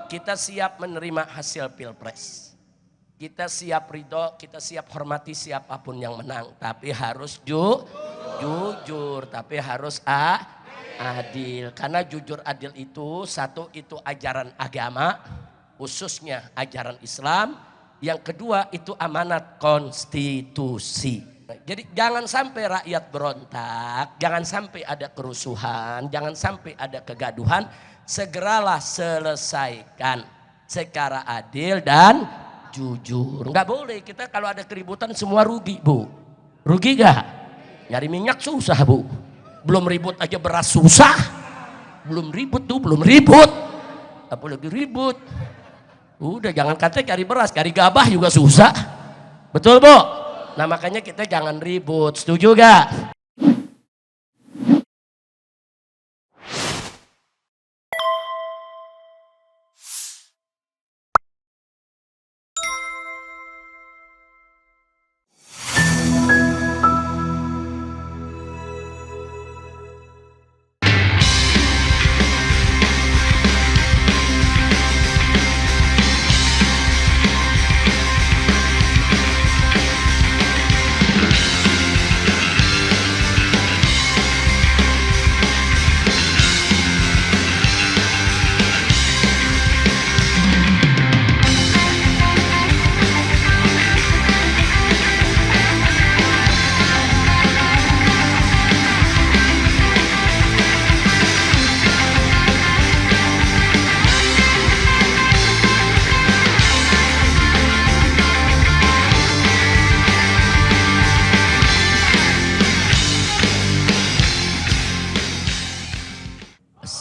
kita siap menerima hasil pilpres. Kita siap ridho, kita siap hormati siapapun yang menang. Tapi harus jujur, tapi harus adil. Karena jujur adil itu, satu itu ajaran agama, khususnya ajaran Islam. Yang kedua itu amanat konstitusi. Jadi jangan sampai rakyat berontak, jangan sampai ada kerusuhan, jangan sampai ada kegaduhan. Segeralah selesaikan secara adil dan jujur. Nggak boleh kita kalau ada keributan semua rugi, Bu. Rugi gak? Nyari minyak susah, Bu. Belum ribut aja beras susah. Belum ribut tuh, belum ribut. Apalagi ribut. Udah jangan katanya cari beras, cari gabah juga susah. Betul, Bu? Nah makanya kita jangan ribut. Setuju gak?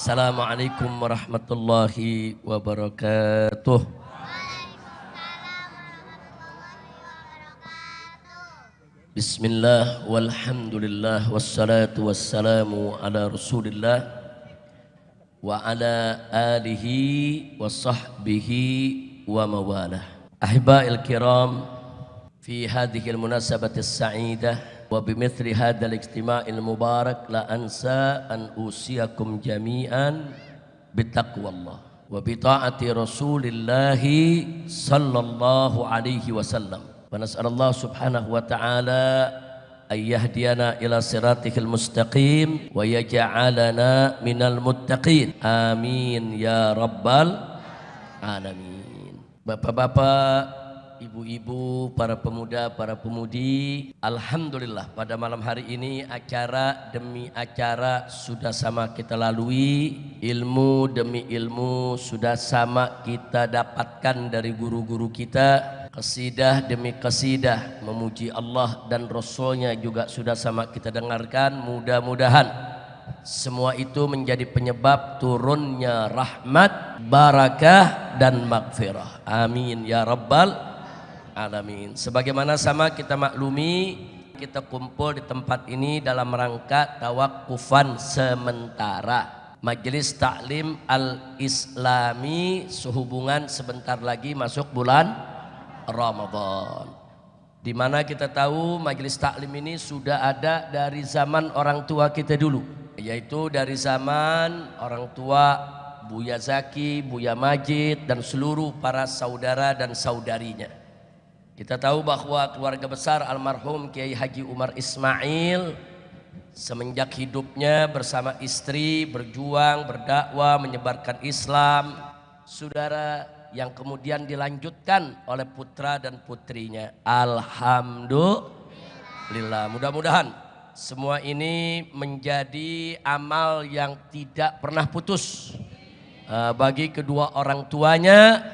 Assalamualaikum warahmatullahi wabarakatuh. Bismillah walhamdulillah wassalatu wassalamu ala rasulillah wa ala alihi wa sahbihi wa mawalah. Ahiba'il kiram, fi hadhihi al-munasabati as-sa'idah wa bimithli hadzal ijtima'il mubarak la ansa an usiyakum jami'an bittaqwallah wa bi ta'ati Rasulillah sallallahu alaihi wasallam. Wa nas'alullah subhanahu wa ta'ala ay yahdiyana ila siratihil mustaqim wa yaj'alana minal muttaqin. Amin ya rabbal alamin. Bapak-bapak, ibu-ibu, para pemuda, para pemudi, alhamdulillah pada malam hari ini acara demi acara sudah sama kita lalui, ilmu demi ilmu sudah sama kita dapatkan dari guru-guru kita, qasidah demi qasidah memuji Allah dan Rasulnya juga sudah sama kita dengarkan. Mudah-mudahan semua itu menjadi penyebab turunnya rahmat, barakah dan maghfirah. Amin ya rabbal alamin. Sebagaimana sama kita maklumi, kita kumpul di tempat ini dalam rangka tawakufan sementara Majelis Taklim Al-Islami sehubungan sebentar lagi masuk bulan Ramadan, di mana kita tahu Majelis Taklim ini sudah ada dari zaman orang tua kita dulu, yaitu dari zaman orang tua Buya Zaki, Buya Majid dan seluruh para saudara dan saudarinya. Kita tahu bahwa keluarga besar almarhum Kiai Haji Umar Ismail semenjak hidupnya bersama istri berjuang, berdakwah, menyebarkan Islam, saudara, yang kemudian dilanjutkan oleh putra dan putrinya. Alhamdulillah. Mudah-mudahan semua ini menjadi amal yang tidak pernah putus bagi kedua orang tuanya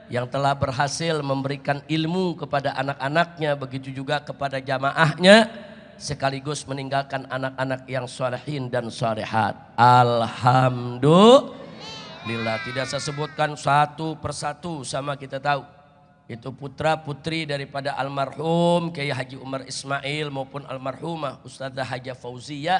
yang telah berhasil memberikan ilmu kepada anak-anaknya, begitu juga kepada jamaahnya, sekaligus meninggalkan anak-anak yang solehin dan solehat. Alhamdulillah. Tidak saya sebutkan satu persatu, sama kita tahu itu putra putri daripada almarhum Kiai Haji Umar Ismail maupun almarhumah Ustadzah Haja Fauziyah.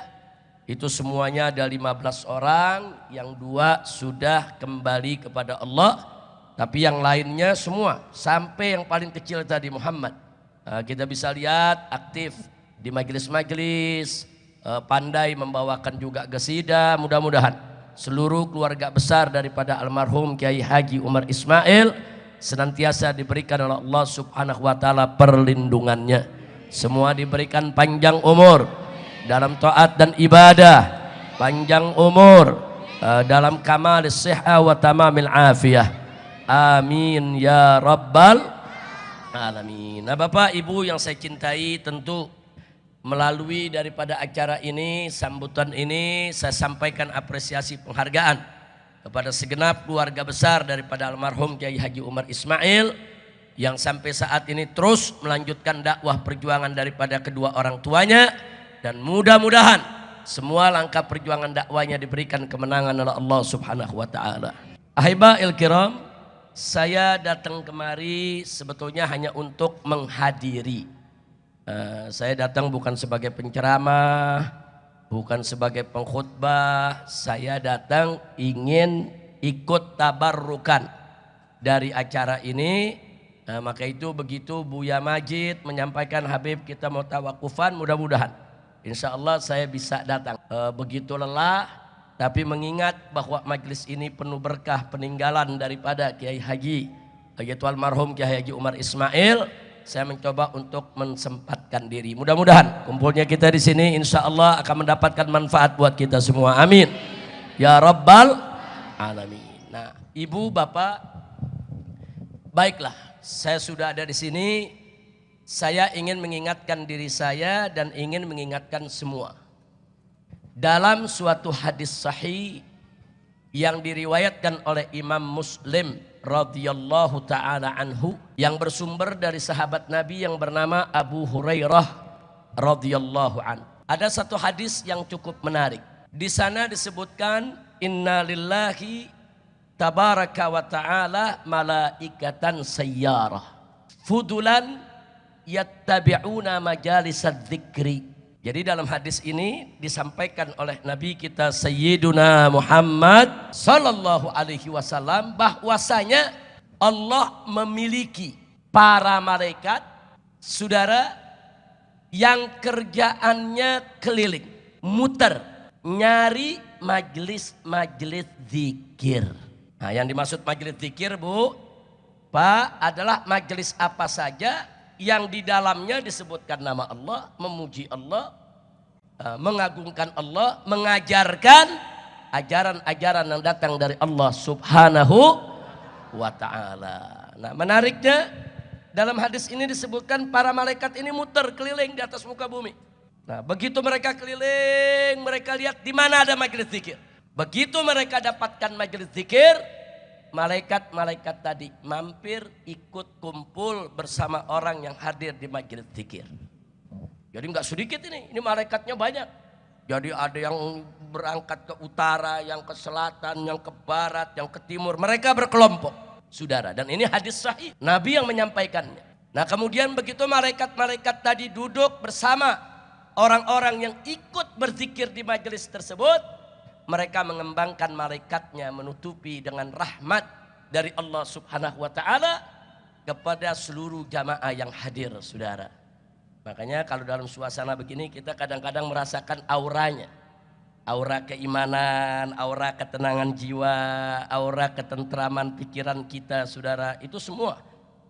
Itu semuanya ada 15 orang, yang 2 sudah kembali kepada Allah. Tapi yang lainnya semua, sampai yang paling kecil tadi Muhammad, kita bisa lihat aktif di majelis-majelis, pandai membawakan juga qasidah. Mudah-mudahan seluruh keluarga besar daripada almarhum Kiai Haji Umar Ismail senantiasa diberikan oleh Allah Subhanahu wa taala perlindungannya. Semua diberikan panjang umur dalam taat dan ibadah, panjang umur dalam kamal sihah wa tamamil afiyah. Amin ya rabbal alamin. Nah, Bapak Ibu yang saya cintai, tentu melalui daripada acara ini, sambutan ini, saya sampaikan apresiasi penghargaan kepada segenap keluarga besar daripada almarhum Kiai Haji Umar Ismail yang sampai saat ini terus melanjutkan dakwah perjuangan daripada kedua orang tuanya, dan mudah-mudahan semua langkah perjuangan dakwanya diberikan kemenangan oleh Allah Subhanahu wa taala. Ahiba'il kiram, saya datang kemari sebetulnya hanya untuk menghadiri. Saya datang bukan sebagai penceramah, bukan sebagai pengkhutbah. Saya datang ingin ikut tabarrukan dari acara ini. Maka itu begitu Buya Majid menyampaikan Habib kita mau tawakufan, mudah-mudahan insya Allah saya bisa datang. Begitu lelah, tapi mengingat bahwa majelis ini penuh berkah peninggalan daripada Kiai Haji yaitu almarhum Kiai Haji Umar Ismail, saya mencoba untuk mensempatkan diri. Mudah-mudahan kumpulnya kita di sini insya Allah akan mendapatkan manfaat buat kita semua. Amin ya rabbal alamin. Nah, ibu bapak, baiklah, saya sudah ada di sini. Saya ingin mengingatkan diri saya dan ingin mengingatkan semua. Dalam suatu hadis sahih yang diriwayatkan oleh Imam Muslim radhiyallahu taala anhu, yang bersumber dari sahabat Nabi yang bernama Abu Hurairah radhiyallahu an. Ada satu hadis yang cukup menarik. Di sana disebutkan inna lillahi tabaraka wa ta'ala malaikatan sayyarah fudulan yattabi'una majalisad dzikri. Jadi dalam hadis ini disampaikan oleh Nabi kita Sayyiduna Muhammad sallallahu alaihi wasallam bahwasanya Allah memiliki para malaikat, saudara, yang kerjaannya keliling, muter, nyari majelis-majelis zikir. Nah, yang dimaksud majelis zikir, Bu, Pak, adalah majelis apa saja yang di dalamnya disebutkan nama Allah, memuji Allah, mengagungkan Allah, mengajarkan ajaran-ajaran yang datang dari Allah Subhanahu wa ta'ala. Nah, menariknya dalam hadis ini disebutkan para malaikat ini muter keliling di atas muka bumi. Nah, begitu mereka keliling, mereka lihat di mana ada majelis zikir. Begitu mereka dapatkan majelis zikir, malaikat-malaikat tadi mampir ikut kumpul bersama orang yang hadir di majelis zikir. Jadi nggak sedikit ini malaikatnya banyak. Jadi ada yang berangkat ke utara, yang ke selatan, yang ke barat, yang ke timur. Mereka berkelompok, saudara. Dan ini hadis sahih, Nabi yang menyampaikannya. Nah, kemudian begitu malaikat-malaikat tadi duduk bersama orang-orang yang ikut berzikir di majelis tersebut, mereka mengembangkan malaikatnya menutupi dengan rahmat dari Allah Subhanahu wa ta'ala kepada seluruh jamaah yang hadir, saudara. Makanya kalau dalam suasana begini kita kadang-kadang merasakan auranya. Aura keimanan, aura ketenangan jiwa, aura ketentraman pikiran kita, saudara. Itu semua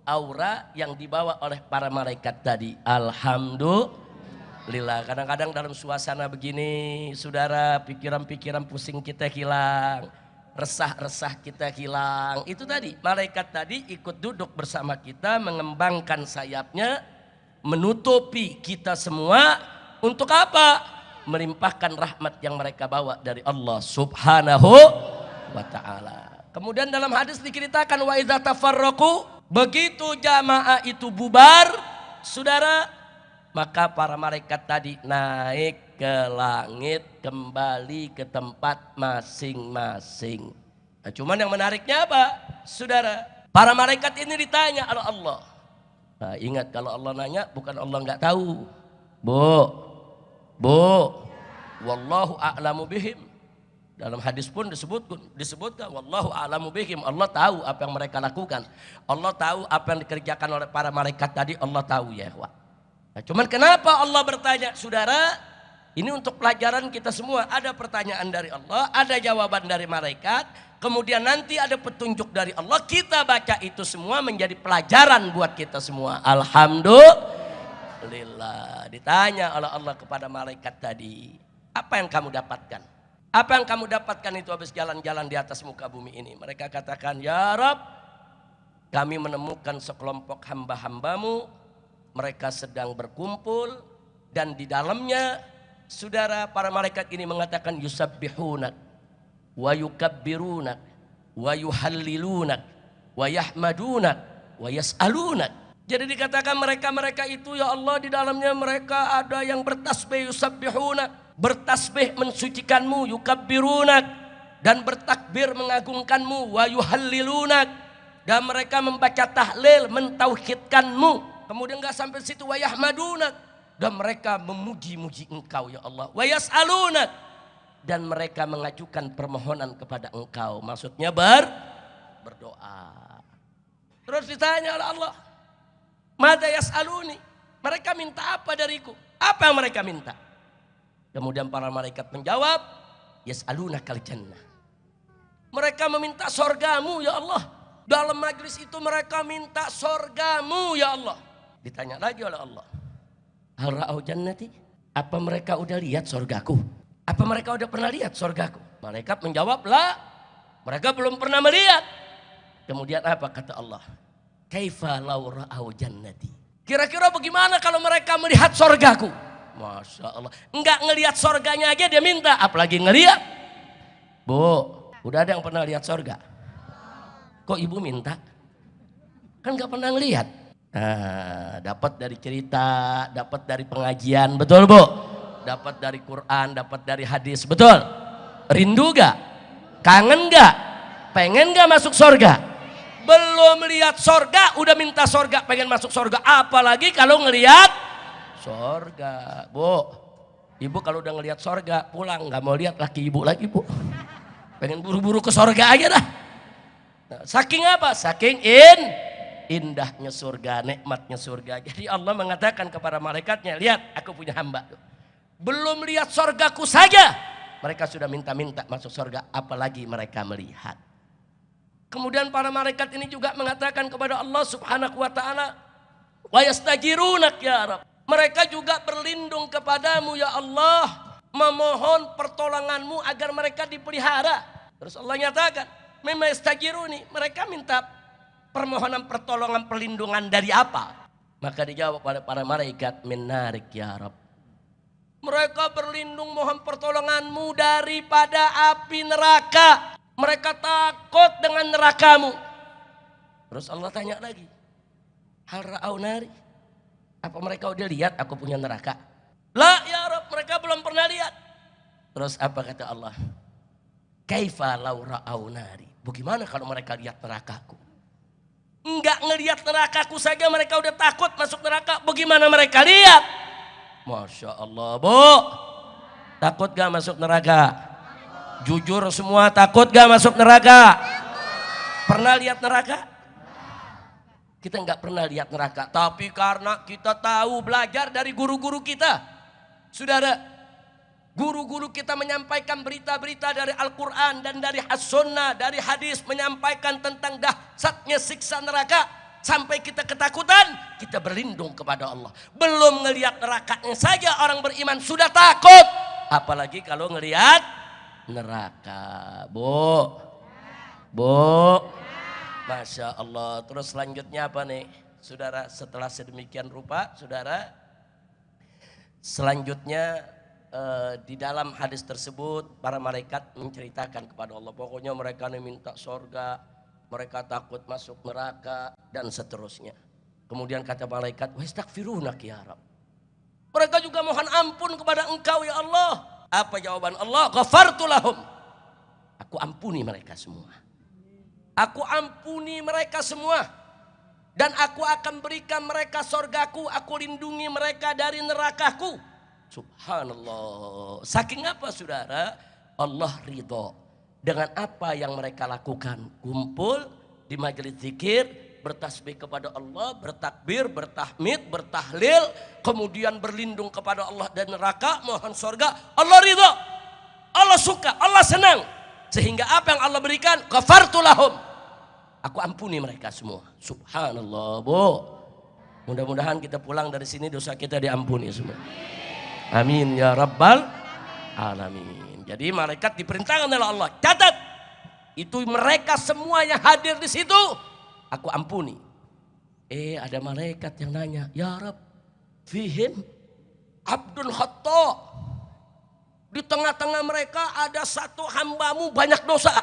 aura yang dibawa oleh para malaikat tadi. Alhamdulillah. Kadang-kadang dalam suasana begini, saudara, pikiran-pikiran pusing kita hilang, resah-resah kita hilang. Itu tadi, malaikat tadi ikut duduk bersama kita, mengembangkan sayapnya, menutupi kita semua. Untuk apa? Melimpahkan rahmat yang mereka bawa dari Allah Subhanahu wa ta'ala. Kemudian dalam hadis diceritakan wa idza tafarraqu, begitu jamaah itu bubar, saudara, maka para malaikat tadi naik ke langit, kembali ke tempat masing-masing. Nah, cuman yang menariknya apa, saudara? Para malaikat ini ditanya oleh Allah. Nah, ingat kalau Allah nanya bukan Allah nggak tahu. Bu, wallahu a'lamu bihim. Dalam hadis pun disebutkan wallahu a'lamu bihim. Allah tahu apa yang mereka lakukan. Allah tahu apa yang dikerjakan oleh para malaikat tadi. Allah tahu ya. Nah, cuman kenapa Allah bertanya, saudara? Ini untuk pelajaran kita semua. Ada pertanyaan dari Allah, ada jawaban dari malaikat, kemudian nanti ada petunjuk dari Allah. Kita baca itu semua menjadi pelajaran buat kita semua. Alhamdulillah. Ditanya oleh Allah kepada malaikat tadi, apa yang kamu dapatkan? Apa yang kamu dapatkan itu habis jalan-jalan di atas muka bumi ini? Mereka katakan, ya Rabb, kami menemukan sekelompok hamba-hambamu. Mereka sedang berkumpul dan di dalamnya, saudara, para malaikat ini mengatakan yusabbihunak wa yukabbirunak wa yuhallilunak wa yahmadunak wa yas'alunak. Jadi dikatakan mereka-mereka itu, ya Allah, di dalamnya mereka ada yang bertasbih, yusabbihunak, bertasbih mensucikanmu, yukabbirunak, dan bertakbir mengagungkanmu, wa yuhallilunak, dan mereka membaca tahlil mentauhidkanmu. Kemudian enggak sampai situ, wa yahmadunak, dan mereka memuji-muji engkau ya Allah. Wa yas'aluna, dan mereka mengajukan permohonan kepada engkau. Maksudnya berdoa. Terus ditanya oleh Allah, mada yas'aluni, mereka minta apa dariku? Apa yang mereka minta? Kemudian para malaikat menjawab, yas'aluna kal jannah. Mereka meminta sorgamu ya Allah. Dalam majlis itu mereka minta sorgamu ya Allah. Ditanya lagi oleh Allah, hal ra'au jannati, apa mereka udah lihat sorgaku? Apa mereka udah pernah lihat sorgaku? Malaikat menjawab, la, mereka belum pernah melihat. Kemudian apa kata Allah? Kaifa law ra'au jannati, kira-kira bagaimana kalau mereka melihat sorgaku? Masya Allah, enggak ngelihat sorganya aja dia minta, apalagi ngelihat. Bu, udah ada yang pernah lihat sorga? Kok ibu minta? Kan enggak pernah ngelihat. Nah, dapat dari cerita, dapat dari pengajian, betul Bu? Dapat dari Quran, dapat dari hadis, betul? Rindu gak? Kangen gak? Pengen gak masuk surga? Belum lihat surga, udah minta surga, pengen masuk surga. Apalagi kalau ngelihat surga. Bu, ibu kalau udah ngelihat surga, pulang gak mau lihat laki ibu lagi Bu. Pengen buru-buru ke surga aja dah. Nah, saking apa? Saking indahnya surga, nikmatnya surga. Jadi Allah mengatakan kepada malaikatnya, lihat aku punya hamba. Belum lihat surgaku saja, mereka sudah minta-minta masuk surga, apalagi mereka melihat. Kemudian para malaikat ini juga mengatakan kepada Allah subhanahu wa ta'ala, wa yastajirunak ya Rabb. Mereka juga berlindung kepadamu ya Allah, memohon pertolonganmu agar mereka dipelihara. Terus Allah nyatakan, mimma yastajiruni, mereka minta permohonan pertolongan perlindungan dari apa? Maka dijawab oleh para malaikat, min narik ya Rabb. Mereka berlindung mohon pertolonganmu daripada api neraka. Mereka takut dengan nerakamu. Terus Allah tanya lagi, hal ra'au nari, apa mereka udah lihat aku punya neraka? La ya Rabb, mereka belum pernah lihat. Terus apa kata Allah? Kaifa law ra'au nari, bagaimana kalau mereka lihat nerakaku? Enggak ngelihat nerakaku saja mereka udah takut masuk neraka. Bagaimana mereka lihat? Masya Allah Bu, takut gak masuk neraka? Jujur semua, takut gak masuk neraka? Pernah lihat neraka? Kita nggak pernah lihat neraka. Tapi karena kita tahu belajar dari guru-guru kita. Saudara, guru-guru kita menyampaikan berita-berita dari Al-Quran dan dari As-Sunnah, dari hadis, menyampaikan tentang dahsyatnya siksa neraka. Sampai kita ketakutan, kita berlindung kepada Allah. Belum ngelihat nerakanya saja orang beriman sudah takut. Apalagi kalau ngelihat neraka. Bu, Masya Allah. Terus selanjutnya apa nih? Saudara, setelah sedemikian rupa, saudara, selanjutnya di dalam hadis tersebut para malaikat menceritakan kepada Allah, pokoknya mereka minta surga, mereka takut masuk neraka dan seterusnya. Kemudian kata malaikat, wastaghfirunak ya Rabb. Mereka juga mohon ampun kepada engkau ya Allah. Apa jawaban Allah? Ghafartu lahum. Aku ampuni mereka semua. Aku ampuni mereka semua. Dan aku akan berikan mereka surgaku. Aku lindungi mereka dari nerakaku. Subhanallah. Saking apa saudara? Allah ridho dengan apa yang mereka lakukan. Kumpul di majelis zikir, bertasbih kepada Allah, bertakbir, bertahmid, bertahlil, kemudian berlindung kepada Allah dan neraka, mohon surga. Allah ridha, Allah suka, Allah senang. Sehingga apa yang Allah berikan? Ghafartu lahum. Aku ampuni mereka semua. Subhanallah, Bu. Mudah-mudahan kita pulang dari sini dosa kita diampuni semua. Amin ya rabbal alamin. Jadi malaikat diperintahkan oleh Allah, catat itu mereka semua yang hadir di situ aku ampuni. Ada malaikat yang nanya, ya Rabb, fihim abdun khata. Di tengah-tengah mereka ada satu hambamu banyak dosa,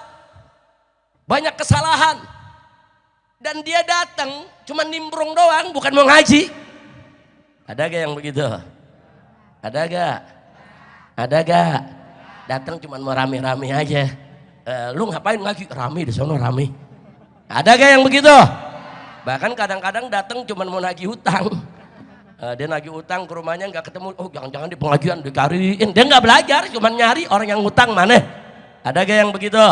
banyak kesalahan, dan dia datang cuma nimbrung doang, bukan mau ngaji. Ada gak yang begitu? Ada gak? Ada gak? Datang cuma mau rame-rame aja. Lu ngapain ngaji? Rame di sana, rame. Ada gak yang begitu? Bahkan kadang-kadang datang cuma mau nagih hutang. Dia nagih hutang ke rumahnya nggak ketemu. Oh jangan-jangan di pengajian dicariin. Dia nggak belajar, cuma nyari orang yang hutang mana. Ada gak yang begitu?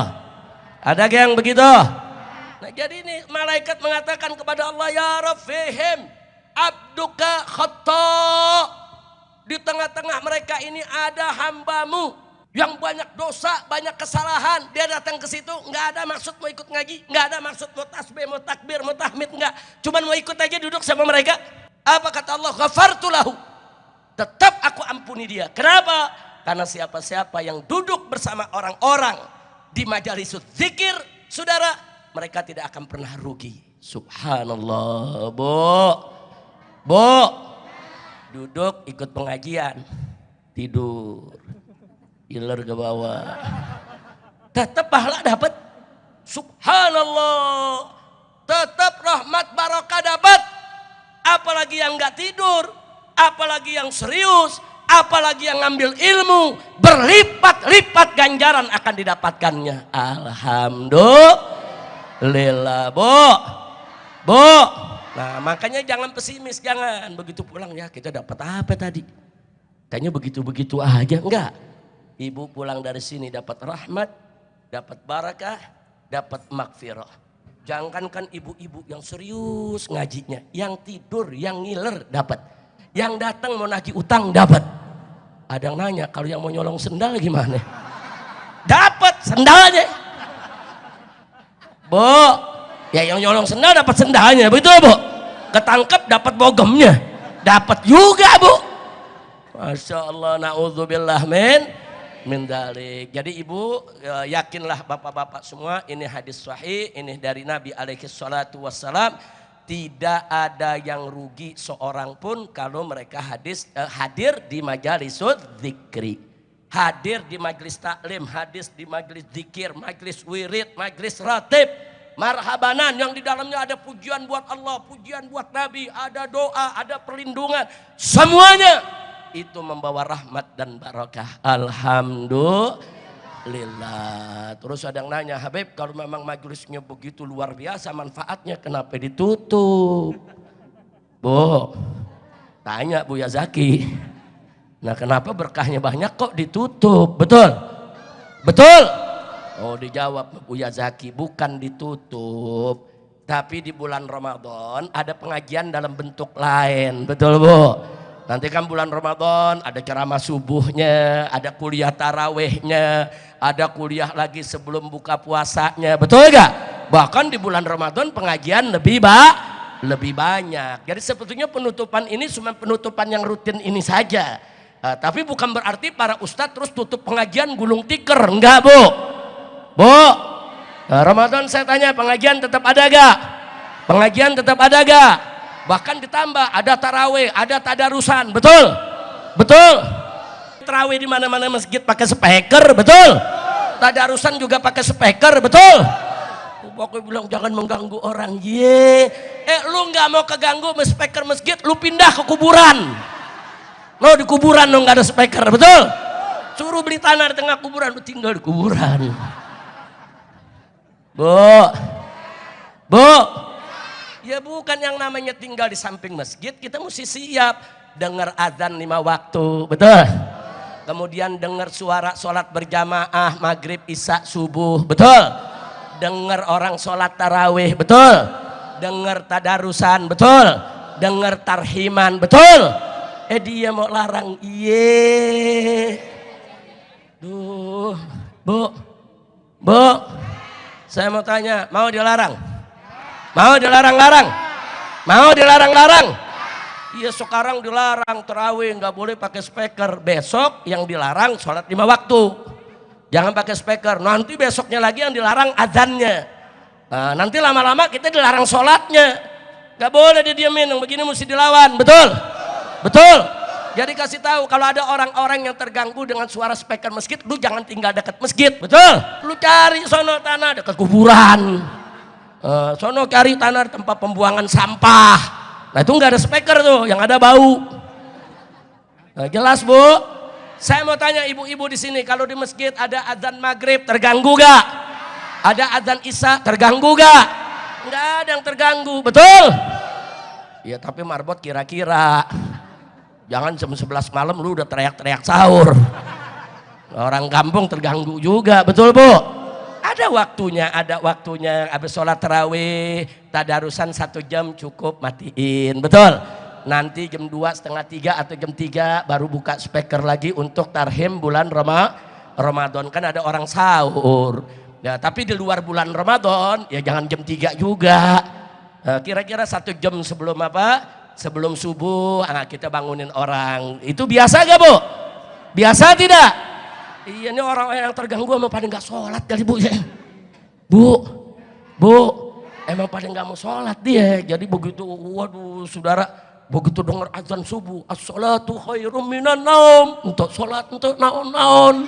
Ada gak yang begitu? Nah jadi ini malaikat mengatakan kepada Allah, ya Rabbihim abduka khata. Di tengah-tengah mereka ini ada hambamu yang banyak dosa, banyak kesalahan. Dia datang ke situ nggak ada maksud mau ikut ngaji, nggak ada maksud mau tasbih, mau takbir, mau tahmid, nggak. Cuman mau ikut aja duduk sama mereka. Apa kata Allah? Ghafartu lahu. Tetap aku ampuni dia. Kenapa? Karena siapa-siapa yang duduk bersama orang-orang di majelis zikir, saudara, mereka tidak akan pernah rugi. Subhanallah, Bu. Duduk ikut pengajian, tidur, iler ke bawah, tetap pahala dapat. Subhanallah, tetap rahmat barokah dapat. Apalagi yang nggak tidur, apalagi yang serius, apalagi yang ngambil ilmu, berlipat-lipat ganjaran akan didapatkannya. Alhamdulillah, Bu. Nah makanya jangan pesimis, jangan begitu pulang ya kita dapat apa tadi? Kayaknya begitu-begitu aja, enggak. Ibu pulang dari sini dapat rahmat, dapat barakah, dapat magfirah. Jangankan ibu-ibu yang serius ngajinya, yang tidur, yang ngiler dapat. Yang datang mau nagih utang dapat. Ada yang nanya, kalau yang mau nyolong sendal gimana? Dapat sendalnya. Bu, ya yang nyolong sendal dapat sendalnya, betul Bu? Ketangkep dapat bogemnya, dapat juga Bu. Masya Allah, na'udzubillah min dalik. Jadi ibu yakinlah bapak-bapak semua, ini hadis sahih, ini dari Nabi alaihi salatu wassalam. Tidak ada yang rugi seorang pun kalau mereka hadir di majalisul zikri. Hadir di majlis taklim, hadir di majlis zikir, majlis wirid, majlis ratib. Marhabanan yang di dalamnya ada pujian buat Allah, pujian buat Nabi, ada doa, ada perlindungan. Semuanya itu membawa rahmat dan barakah. Alhamdulillah. Terus ada yang nanya, Habib kalau memang majelisnya begitu luar biasa manfaatnya, kenapa ditutup? Bu, tanya Buya Zaki. Nah kenapa berkahnya banyak kok ditutup? Betul? Betul? Oh dijawab Buya Zaki, bukan ditutup. Tapi di bulan Ramadan ada pengajian dalam bentuk lain. Betul Bu? Nanti kan bulan Ramadan ada ceramah subuhnya, ada kuliah tarawehnya, ada kuliah lagi sebelum buka puasanya. Betul gak? Bahkan di bulan Ramadan pengajian lebih banyak. Jadi sebetulnya penutupan ini cuma penutupan yang rutin ini saja. Tapi bukan berarti para ustadz terus tutup pengajian gulung tikar. Enggak Bu. Ramadan saya tanya pengajian tetap ada gak? Pengajian tetap ada gak? Bahkan ditambah ada taraweh, ada tadarusan, betul? Betul? Taraweh di mana-mana masjid pakai speaker, betul? Tadarusan juga pakai speaker, betul? Pokoknya bilang jangan mengganggu orang, lu nggak mau keganggu speaker masjid, lu pindah ke kuburan. Lo di kuburan lo nggak ada speaker, betul? Suruh beli tanah di tengah kuburan, lu tinggal di kuburan. Bu, ya bukan yang namanya tinggal di samping masjid, kita mesti siap dengar azan 5 waktu, betul? Kemudian dengar suara sholat berjamaah maghrib, isya, subuh, betul? Dengar orang sholat tarawih, betul? Dengar tadarusan, betul. Dengar tarhiman, betul. Dia mau larang, iye. Duh, Bu, saya mau tanya, mau dilarang? Mau dilarang-larang? Mau dilarang-larang? Iya, sekarang dilarang terawih, nggak boleh pakai speaker. Besok yang dilarang sholat 5 waktu. Jangan pakai speaker. Nanti besoknya lagi yang dilarang azannya. Nah, nanti lama-lama kita dilarang sholatnya. Nggak boleh didiamin, yang begini mesti dilawan. Betul? Betul. Jadi kasih tahu kalau ada orang-orang yang terganggu dengan suara speaker masjid, lu jangan tinggal dekat masjid. Betul? Lu cari sono tanah dekat kuburan. Sono cari tanah tempat pembuangan sampah. Nah itu nggak ada speaker tuh, yang ada bau. Nah, jelas Bu? Saya mau tanya ibu-ibu di sini, kalau di masjid ada azan maghrib terganggu gak? Ada azan isya terganggu gak? Nggak ada yang terganggu, betul? Ya tapi marbot kira-kira. Jangan jam 11 malam lu udah teriak-teriak sahur. Orang kampung terganggu juga, betul Bu? Ada waktunya. Habis sholat tarawih, tadarusan 1 jam cukup, matiin, betul? Nanti jam 2, setengah 3 atau jam 3 baru buka speaker lagi untuk tarhim bulan Ramadan. Kan ada orang sahur. Ya, tapi di luar bulan Ramadan, ya jangan jam 3 juga. Kira-kira 1 jam sebelum apa? Sebelum subuh kita bangunin orang. Itu biasa gak Bu? Biasa tidak? Iya, ini orang yang terganggu emang pada gak sholat kali Bu. Bu, emang pada gak mau sholat dia. Jadi begitu, waduh saudara, begitu dengar azan subuh, as-sholatu khairum minan naum, untuk sholat untuk naon-naon.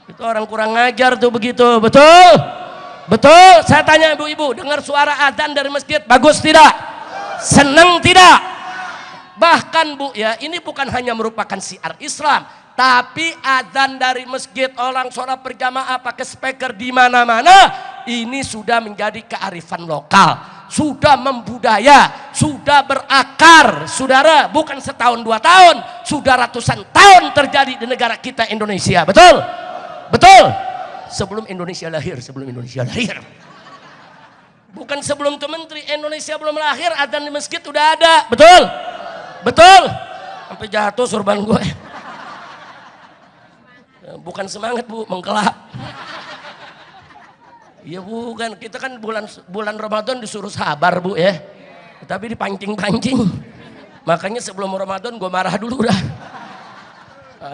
Itu orang kurang ngajar tuh begitu, betul? Betul, saya tanya ibu-ibu, dengar suara azan dari masjid, bagus tidak? Senang tidak? Bahkan Bu ya, ini bukan hanya merupakan syiar Islam, tapi azan dari masjid, orang sholat berjamaah pakai speaker di mana-mana, ini sudah menjadi kearifan lokal, sudah membudaya, sudah berakar, saudara, bukan setahun 2 tahun, sudah ratusan tahun terjadi di negara kita Indonesia, betul? Betul? Sebelum Indonesia lahir. Bukan sebelum ke menteri, Indonesia belum lahir, azan di masjid udah ada, betul? Betul? Sampai jatuh sorban gue. Bukan semangat Bu, mengkelap. Iya bukan, kita kan bulan Ramadan disuruh sabar Bu ya. Tapi dipancing-pancing. Makanya sebelum Ramadan gue marah dulu dah.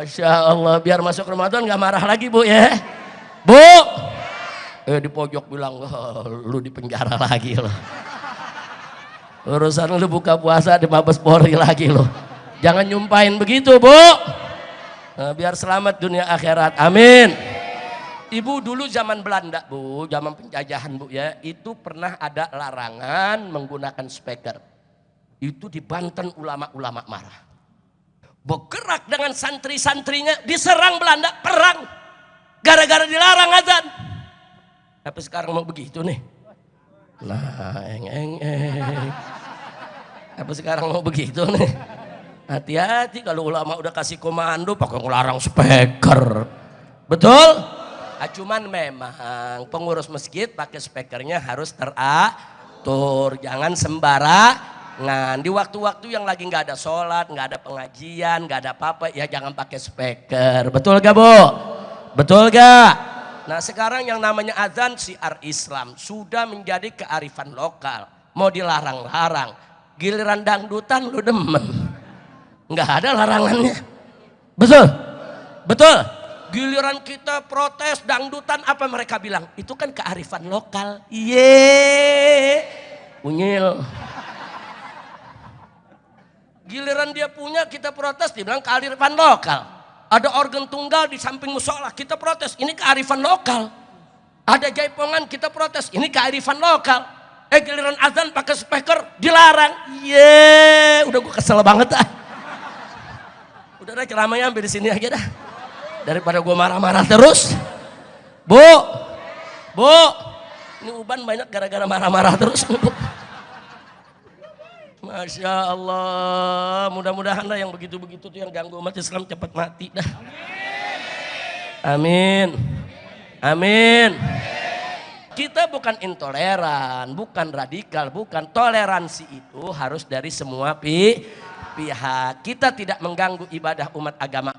Masya Allah, biar masuk Ramadan gak marah lagi Bu ya. Bu, di pojok bilang, lu di penjara lagi loh. Urusan lu buka puasa di Mabes Polri lagi loh. Jangan nyumpain begitu Bu. Nah, biar selamat dunia akhirat, amin. Ibu dulu zaman Belanda Bu, zaman penjajahan Bu ya, itu pernah ada larangan menggunakan speaker. Itu di Banten ulama-ulama marah. Bergerak dengan santri-santrinya, diserang Belanda, perang. Gara-gara dilarang azan. Tapi sekarang mau begitu nih. Nah, Tapi sekarang mau begitu nih. Hati-hati kalau ulama udah kasih komando pakai ngelarang speaker. Betul? Cuman memang pengurus masjid pakai speakernya harus teratur. Jangan sembarangan. Di waktu-waktu yang lagi nggak ada sholat, nggak ada pengajian, nggak ada apa-apa, ya jangan pakai speaker. Betul gak Bu? Betul gak? Nah sekarang yang namanya azan syiar Islam sudah menjadi kearifan lokal. Mau dilarang-larang. Giliran dangdutan lu demen. Nggak ada larangannya. Betul? Betul? Giliran kita protes dangdutan, apa mereka bilang? Itu kan kearifan lokal. Iye. Unyil. Giliran dia punya kita protes, dia bilang kearifan lokal. Ada organ tunggal di samping musola, kita protes, ini kearifan lokal. Ada jaipongan, kita protes, ini kearifan lokal. Giliran azan pakai speaker, dilarang. Udah gue kesel banget ah. Udah dah ceramahnya sampai di sini aja dah. Daripada gue marah-marah terus. Bu, ini uban banyak gara-gara marah-marah terus. Masya Allah, mudah-mudahan lah yang begitu-begitu tuh yang ganggu umat Islam cepat mati dah. Amin. Amin. kita bukan intoleran, bukan radikal, bukan. Toleransi itu harus dari semua pihak. Kita tidak mengganggu ibadah umat agama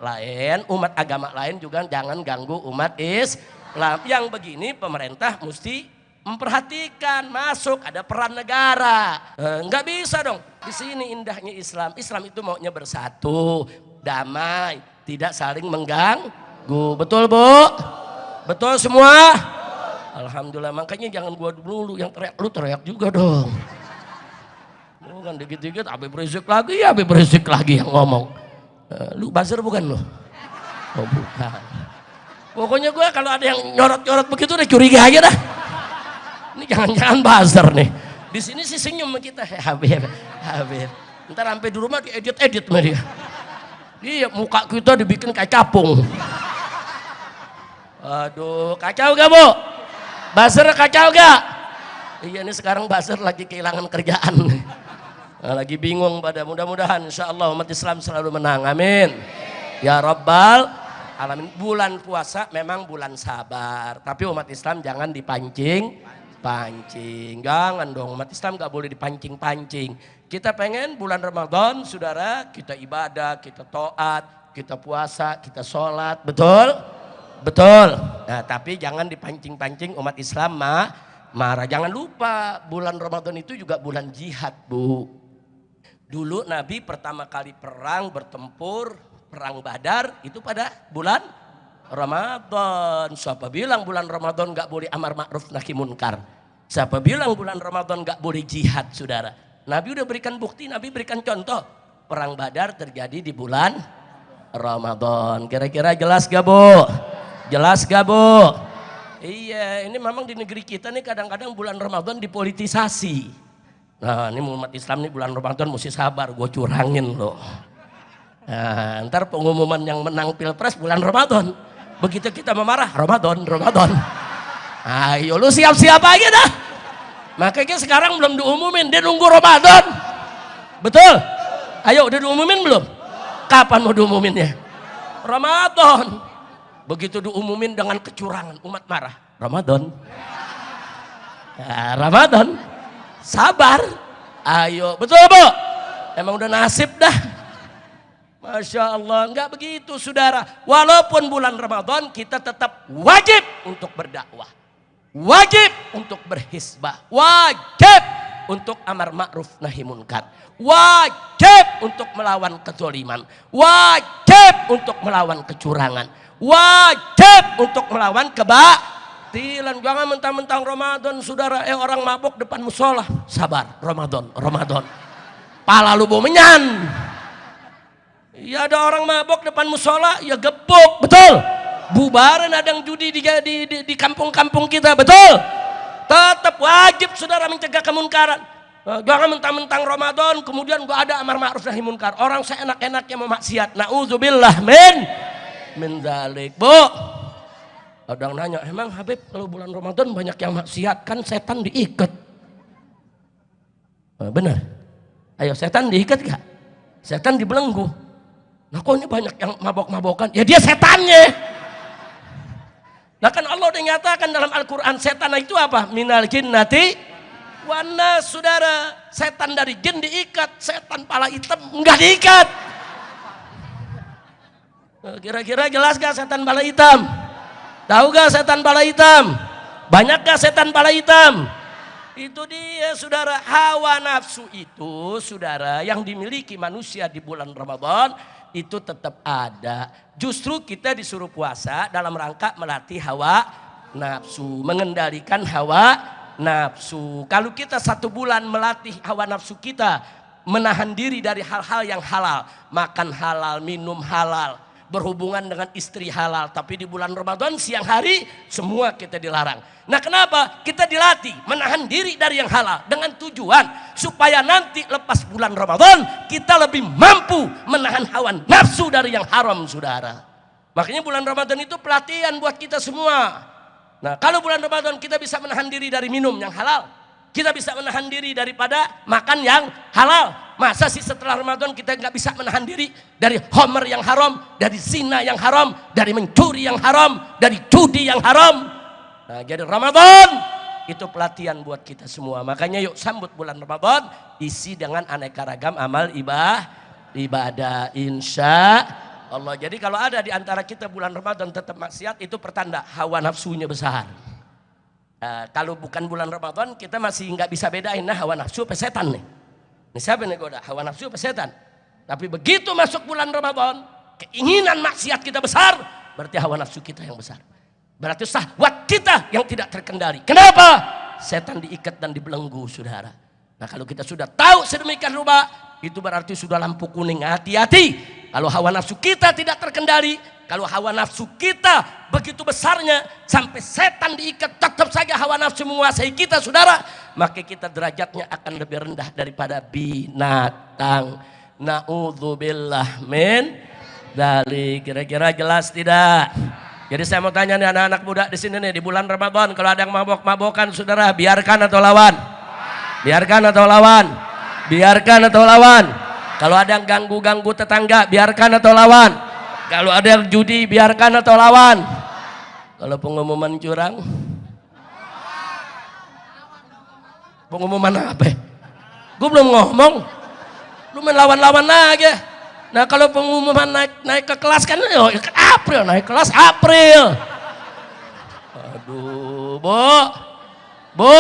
lain juga jangan ganggu umat Islam. Yang begini pemerintah mesti memperhatikan, masuk ada peran negara. Nggak bisa dong. Di sini indahnya Islam. Islam itu maunya bersatu, damai, tidak saling mengganggu. Betul Bu? Betul semua? Alhamdulillah, makanya jangan gua dulu yang teriak, lu teriak juga dong. Lu kan dikit-dikit Habib Rizik lagi yang ngomong. Lu buzzer bukan lu? Oh bukan. Pokoknya gua kalau ada yang nyorot-nyorot begitu udah curiga aja dah. Ini jangan-jangan buzzer nih. Di sini sih senyum sama kita. Habib. Ntar sampai di rumah diedit sama dia. Iya, muka kita dibikin kayak capung. Aduh, kacau gak Bu? Buzzer kacau gak? Iya, ini sekarang buzzer lagi kehilangan kerjaan. Lagi bingung pada, mudah-mudahan insya Allah umat Islam selalu menang. Amin. Ya Rabbal Alamin. Bulan puasa memang bulan sabar. Tapi umat Islam jangan dipancing. Jangan dong, umat Islam gak boleh dipancing-pancing. Kita pengen bulan Ramadan, saudara, kita ibadah, kita taat, kita puasa, kita sholat. Betul? Betul. Nah, tapi jangan dipancing-pancing umat Islam marah. Jangan lupa bulan Ramadan itu juga bulan jihad, Bu. Dulu Nabi pertama kali perang bertempur, perang Badar itu pada bulan Ramadan. Siapa bilang bulan Ramadan gak boleh amar ma'ruf nahi munkar? Siapa bilang bulan Ramadan gak boleh jihad, saudara? Nabi udah berikan bukti, Nabi berikan contoh. Perang Badar terjadi di bulan Ramadan. Kira-kira jelas gak Bu? Jelas gak Bu? Iya, ini memang di negeri kita nih kadang-kadang bulan Ramadan dipolitisasi. Nah, ini umat Islam nih bulan Ramadan mesti sabar, gue curangin loh. Nah, ntar pengumuman yang menang pilpres bulan Ramadan. Begitu kita memarah, Ramadan. Ayo lu siap-siap aja dah. Makanya sekarang belum diumumin, dia nunggu Ramadan. Betul? Ayo udah diumumin belum? Kapan mau diumuminnya? Ramadan. Begitu diumumin dengan kecurangan, umat marah. Ramadan. Ya, Ramadan. Sabar. Ayo, betul Bu? Emang udah nasib dah. Masya Allah, enggak begitu saudara. Walaupun bulan Ramadan kita tetap wajib untuk berdakwah. Wajib untuk berhisbah. Wajib untuk amar ma'ruf nahi munkar. Wajib untuk melawan kezaliman. Wajib untuk melawan kecurangan. Wajib untuk melawan kebatilan. Jangan mentang-mentang Ramadan saudara, orang mabuk depan musola. Sabar, Ramadan. Pala lu bau menyan. Ya ada orang mabuk depan musola, ya gebuk, betul. Bubaran ada yang judi di kampung-kampung kita, betul. Tetap wajib saudara mencegah kemunkaran. Jangan mentang-mentang Ramadan kemudian gak ada amar ma'ruf nahi munkar. Orang seenak-enaknya mau maksiat. Na'udzubillah min dzalik. Bu, ada yang nanya, emang Habib kalau bulan Ramadan banyak yang maksiat, kan setan diikat. Benar. Ayo, setan diikat gak? Setan dibelenggu. Nah kok ini banyak yang mabok-mabokan? Ya dia setannya. Nah kan Allah udah nyatakan dalam Al-Quran, setan itu apa? Minal jinnati wana, saudara. Setan dari jin diikat, setan pala hitam enggak diikat. Kira-kira jelas gak setan pala hitam? Tahu gak setan pala hitam? Banyak gak setan pala hitam? Itu dia saudara, hawa nafsu itu saudara yang dimiliki manusia di bulan Ramadan itu tetap ada. Justru kita disuruh puasa dalam rangka melatih hawa nafsu, mengendalikan hawa nafsu. Kalau kita 1 bulan melatih hawa nafsu kita, menahan diri dari hal-hal yang halal, makan halal, minum halal, berhubungan dengan istri halal, tapi di bulan Ramadan siang hari semua kita dilarang. Nah kenapa? Kita dilatih menahan diri dari yang halal dengan tujuan supaya nanti lepas bulan Ramadan kita lebih mampu menahan hawa nafsu dari yang haram, saudara. Makanya bulan Ramadan itu pelatihan buat kita semua. Nah kalau bulan Ramadan kita bisa menahan diri dari minum yang halal, kita bisa menahan diri daripada makan yang halal. Masa sih setelah Ramadan kita nggak bisa menahan diri dari homer yang haram, dari zina yang haram, dari mencuri yang haram, dari judi yang haram. Nah jadi Ramadan itu pelatihan buat kita semua. Makanya yuk sambut bulan Ramadan, isi dengan aneka ragam amal ibadah insya Allah. Jadi kalau ada di antara kita bulan Ramadan tetap maksiat, itu pertanda hawa nafsunya besar. Kalau bukan bulan Ramadan kita masih nggak bisa bedain, nah hawa nafsu apa setan nih. Ini siapa nih goda? Hawa nafsu apa setan? Tapi begitu masuk bulan Ramadan, keinginan maksiat kita besar, berarti hawa nafsu kita yang besar. Berarti syahwat kita yang tidak terkendali. Kenapa? Setan diikat dan dibelenggu, saudara. Nah kalau kita sudah tahu sedemikian rupa, itu berarti sudah lampu kuning. Hati-hati. Kalau hawa nafsu kita tidak terkendali, kalau hawa nafsu kita begitu besarnya sampai setan diikat, tetap saja hawa nafsu menguasai kita, saudara, maka kita derajatnya akan lebih rendah daripada binatang. Na'udzubillah min dzalik. Kira-kira jelas tidak? Jadi saya mau tanya nih anak-anak muda di sini nih, di bulan Ramadan kalau ada yang mabok-mabokan, saudara, biarkan atau lawan? Biarkan atau lawan? Biarkan atau lawan? Kalau ada yang ganggu-ganggu tetangga, biarkan atau lawan? Kalau ada yang judi, biarkan atau lawan? Kalau pengumuman curang? Pengumuman apa? Gue belum ngomong. Lu main lawan-lawan aja. Nah kalau pengumuman naik ke kelas kan, April, naik kelas April. Aduh, Bu,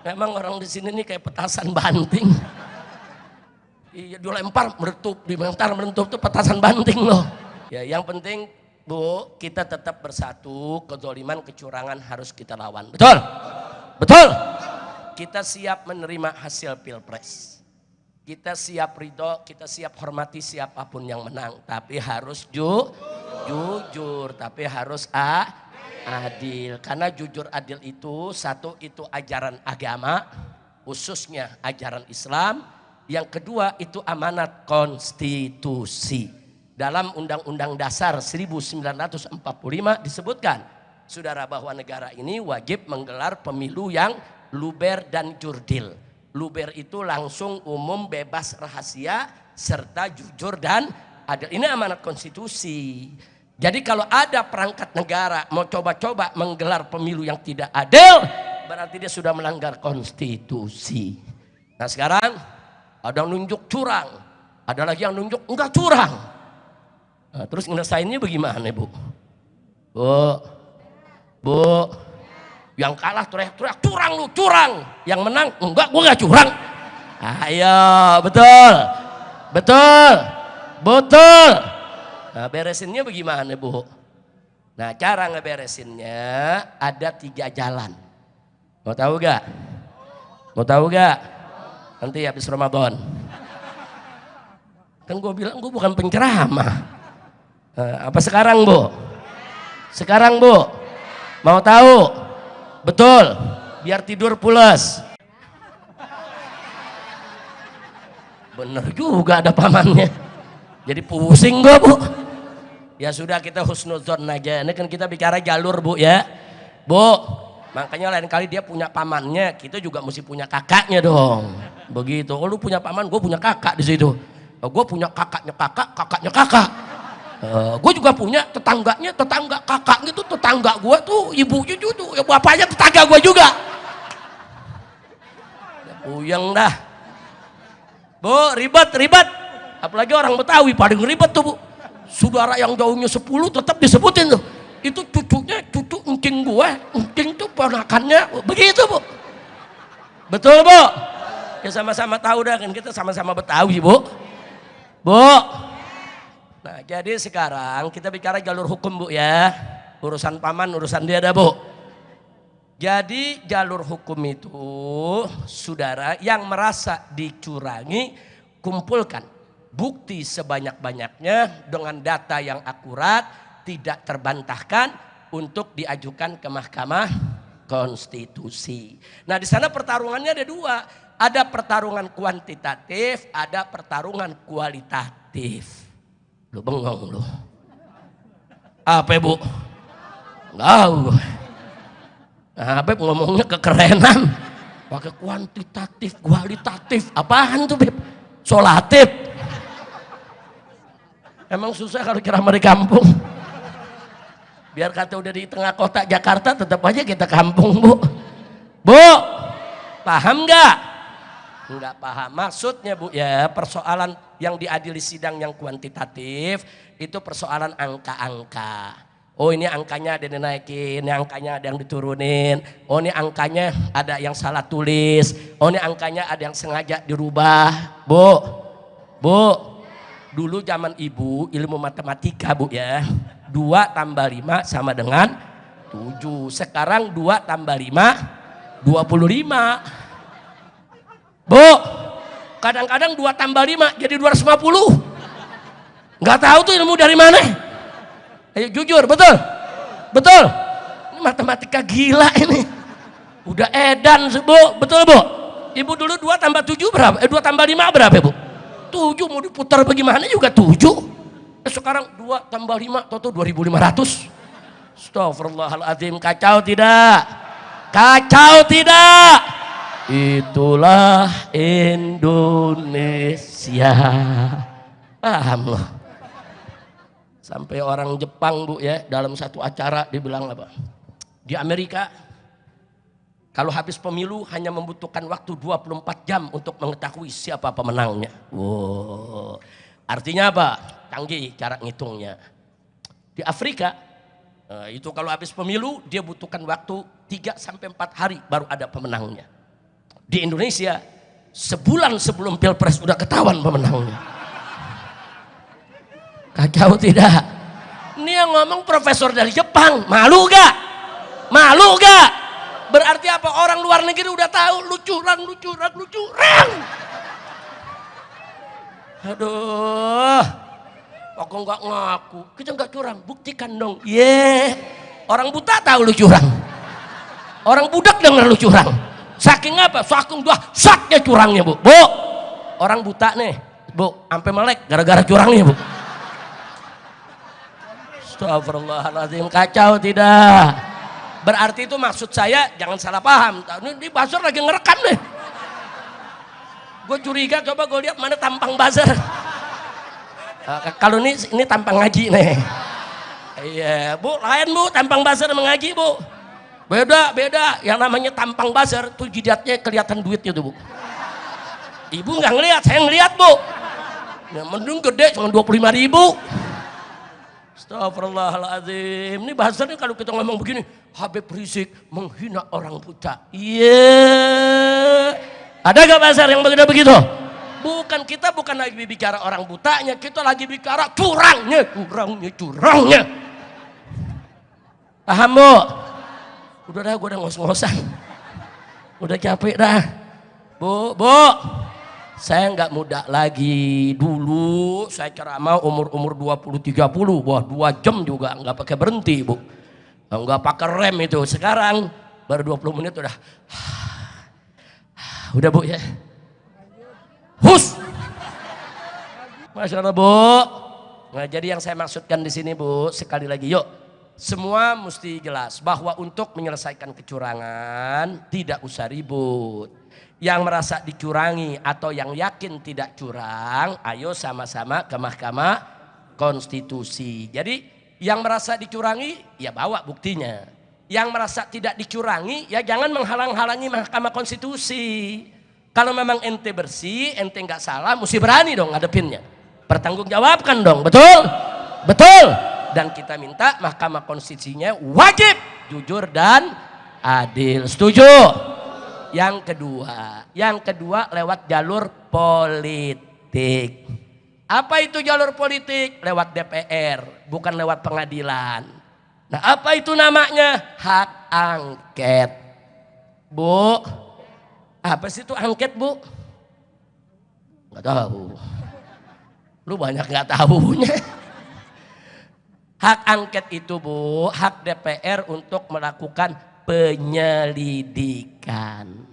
memang orang di sini nih kayak petasan banting. Iya, dilempar merentup tuh petasan banting loh. Ya, yang penting Bu, kita tetap bersatu. Kezoliman, kecurangan harus kita lawan. Betul, betul. Kita siap menerima hasil pilpres. Kita siap ridho, kita siap hormati siapapun yang menang. Tapi harus jujur, tapi harus adil. Karena jujur adil itu, satu itu ajaran agama, khususnya ajaran Islam. Yang kedua itu amanat konstitusi. Dalam Undang-Undang Dasar 1945 disebutkan, saudara, bahwa negara ini wajib menggelar pemilu yang luber dan jurdil. Luber itu langsung, umum, bebas, rahasia, serta jujur dan adil. Ini amanat konstitusi. Jadi kalau ada perangkat negara mau coba-coba menggelar pemilu yang tidak adil, berarti dia sudah melanggar konstitusi. Nah sekarang ada yang nunjuk curang, ada lagi yang nunjuk enggak curang. Nah, terus ngerasainnya bagaimana, Bu? Bu, yang kalah teriak-teriak, curang lu, curang. Yang menang, enggak, gua enggak curang. Ayo, betul. Nah, beresinnya bagaimana, Bu? Nah, cara ngeberesinnya ada 3 jalan. Mau tahu gak? Nanti habis Ramadan. Kan gue bilang gue bukan penceramah. Apa sekarang, Bu? Sekarang, Bu? Mau tahu? Betul. Biar tidur pulas. Bener juga ada pamannya. Jadi pusing gue, Bu. Ya sudah, kita husnuzon aja. Ini kan kita bicara jalur, Bu, ya. Bu, makanya lain kali dia punya pamannya, kita juga mesti punya kakaknya dong. Begitu. Oh, lu punya paman, gue punya kakak di situ. Gue punya kakaknya kakak. Gue juga punya tetangga kakak gitu. Tetangga gue tuh ibunya juga, ya bapaknya tetangga gue juga. Ya, puyeng dah. Bu, ribet. Apalagi orang Betawi paling ribet tuh, Bu. Saudara yang jauhnya 10 tetap disebutin tuh. Itu cucunya, cucu encing gue, encing tuh ponakannya, begitu, Bu. Betul, Bu? Ya sama-sama tahu dah kan, kita sama-sama Betawi, Bu. Nah, jadi sekarang kita bicara jalur hukum, Bu, ya. Urusan paman, urusan dia dah, Bu. Jadi jalur hukum itu, saudara, yang merasa dicurangi, kumpulkan bukti sebanyak-banyaknya dengan data yang akurat, tidak terbantahkan, untuk diajukan ke Mahkamah Konstitusi. Nah, di sana pertarungannya ada 2. Ada pertarungan kuantitatif, ada pertarungan kualitatif. Lu bengong lu. Apa, Bu? Enggak. Nah, Beb ngomongnya kekerenan. Pakai kuantitatif, kualitatif. Apaan tuh, Beb? Solatif. Emang susah kalau ceramah di kampung. Biar kata udah di tengah kota Jakarta, tetap aja kita kampung, Bu. Bu, paham nggak? Nggak paham. Maksudnya Bu ya, persoalan yang diadili sidang yang kuantitatif itu persoalan angka-angka. Oh ini angkanya ada yang dinaikin, ini angkanya ada yang diturunin. Oh ini angkanya ada yang salah tulis. Oh ini angkanya ada yang sengaja dirubah. Bu, dulu zaman ibu ilmu matematika Bu ya. 2 tambah 5 sama dengan 7. Sekarang 2 tambah 5, 25. Bu, kadang-kadang 2 tambah 5 jadi 250. Nggak tahu tuh ilmu dari mana. Ayo jujur, betul? Betul? Ini matematika gila ini. Udah edan Bu, betul Bu? Ibu dulu 2 tambah 7 berapa? 2 tambah 5 berapa Bu? 7, mau diputar bagaimana juga 7. Sekarang 2 tambah 5, toto 2.500. Astagfirullahaladzim, kacau tidak? Kacau tidak? Itulah Indonesia. Paham loh. Sampai orang Jepang Bu ya, dalam satu acara dibilang apa? Di Amerika kalau habis pemilu hanya membutuhkan waktu 24 jam untuk mengetahui siapa pemenangnya. Wow. Artinya apa? Canggih cara ngitungnya. Di Afrika itu kalau habis pemilu dia butuhkan waktu 3 sampai 4 hari baru ada pemenangnya. Di Indonesia sebulan sebelum Pilpres udah ketahuan pemenangnya. Kacau tidak? Ini yang ngomong profesor dari Jepang. Malu gak? Malu gak? Berarti apa? Orang luar negeri udah tahu lu curang. Aduh, aku nggak ngaku, kita nggak curang, buktikan dong. Orang buta tahu lu curang, orang budak dengar lu curang. Saking apa? Saking dahsyatnya curangnya Bu. Orang buta nih, Bu, sampai melek gara-gara curangnya Bu. Astagfirullahaladzim, kacau tidak? Berarti itu maksud saya jangan salah paham. Ini buzzer lagi ngerekam nih. Gue curiga, coba gue lihat mana tampang buzzer. Kalau ini tampang ngaji nih. Iya Bu, lain Bu, tampang buzzer mengaji Bu. Beda. Yang namanya tampang buzzer tuh jidatnya kelihatan duitnya tuh Bu. Ibu nggak ngelihat, saya ngelihat Bu. Ya, mending gede cuma 25.000. Astagfirullahaladzim. Ini buzzer nih kalau kita ngomong begini, Habib Rizik menghina orang buta. Ada gak buzzer yang begitu? Bukan, kita bukan lagi bicara orang butanya, kita lagi bicara curangnya. Paham Bu? Udah dah, gue udah ngos-ngosan. Udah capek dah. Bu, saya nggak muda lagi. Dulu saya ceramah umur 20-30, wah 2 jam juga nggak pakai berhenti Bu. Nggak pakai rem itu. Sekarang baru 20 menit udah Bu ya. Hus. Masya Allah Bu. Nah, jadi yang saya maksudkan di sini Bu, sekali lagi yuk. Semua mesti jelas bahwa untuk menyelesaikan kecurangan tidak usah ribut. Yang merasa dicurangi atau yang yakin tidak curang, ayo sama-sama ke Mahkamah Konstitusi. Jadi yang merasa dicurangi ya bawa buktinya. Yang merasa tidak dicurangi ya jangan menghalang-halangi Mahkamah Konstitusi. Kalau memang ente bersih, ente nggak salah, mesti berani dong ngadepinnya. Pertanggungjawabkan dong, betul? Betul. Dan kita minta Mahkamah Konstitusinya wajib jujur dan adil. Setuju? Yang kedua lewat jalur politik. Apa itu jalur politik? Lewat DPR, bukan lewat pengadilan. Nah, apa itu namanya? Hak angket. Bu, apa sih itu angket Bu? Nggak tahu. Lu banyak nggak tahunya. Hak angket itu Bu, hak DPR untuk melakukan penyelidikan.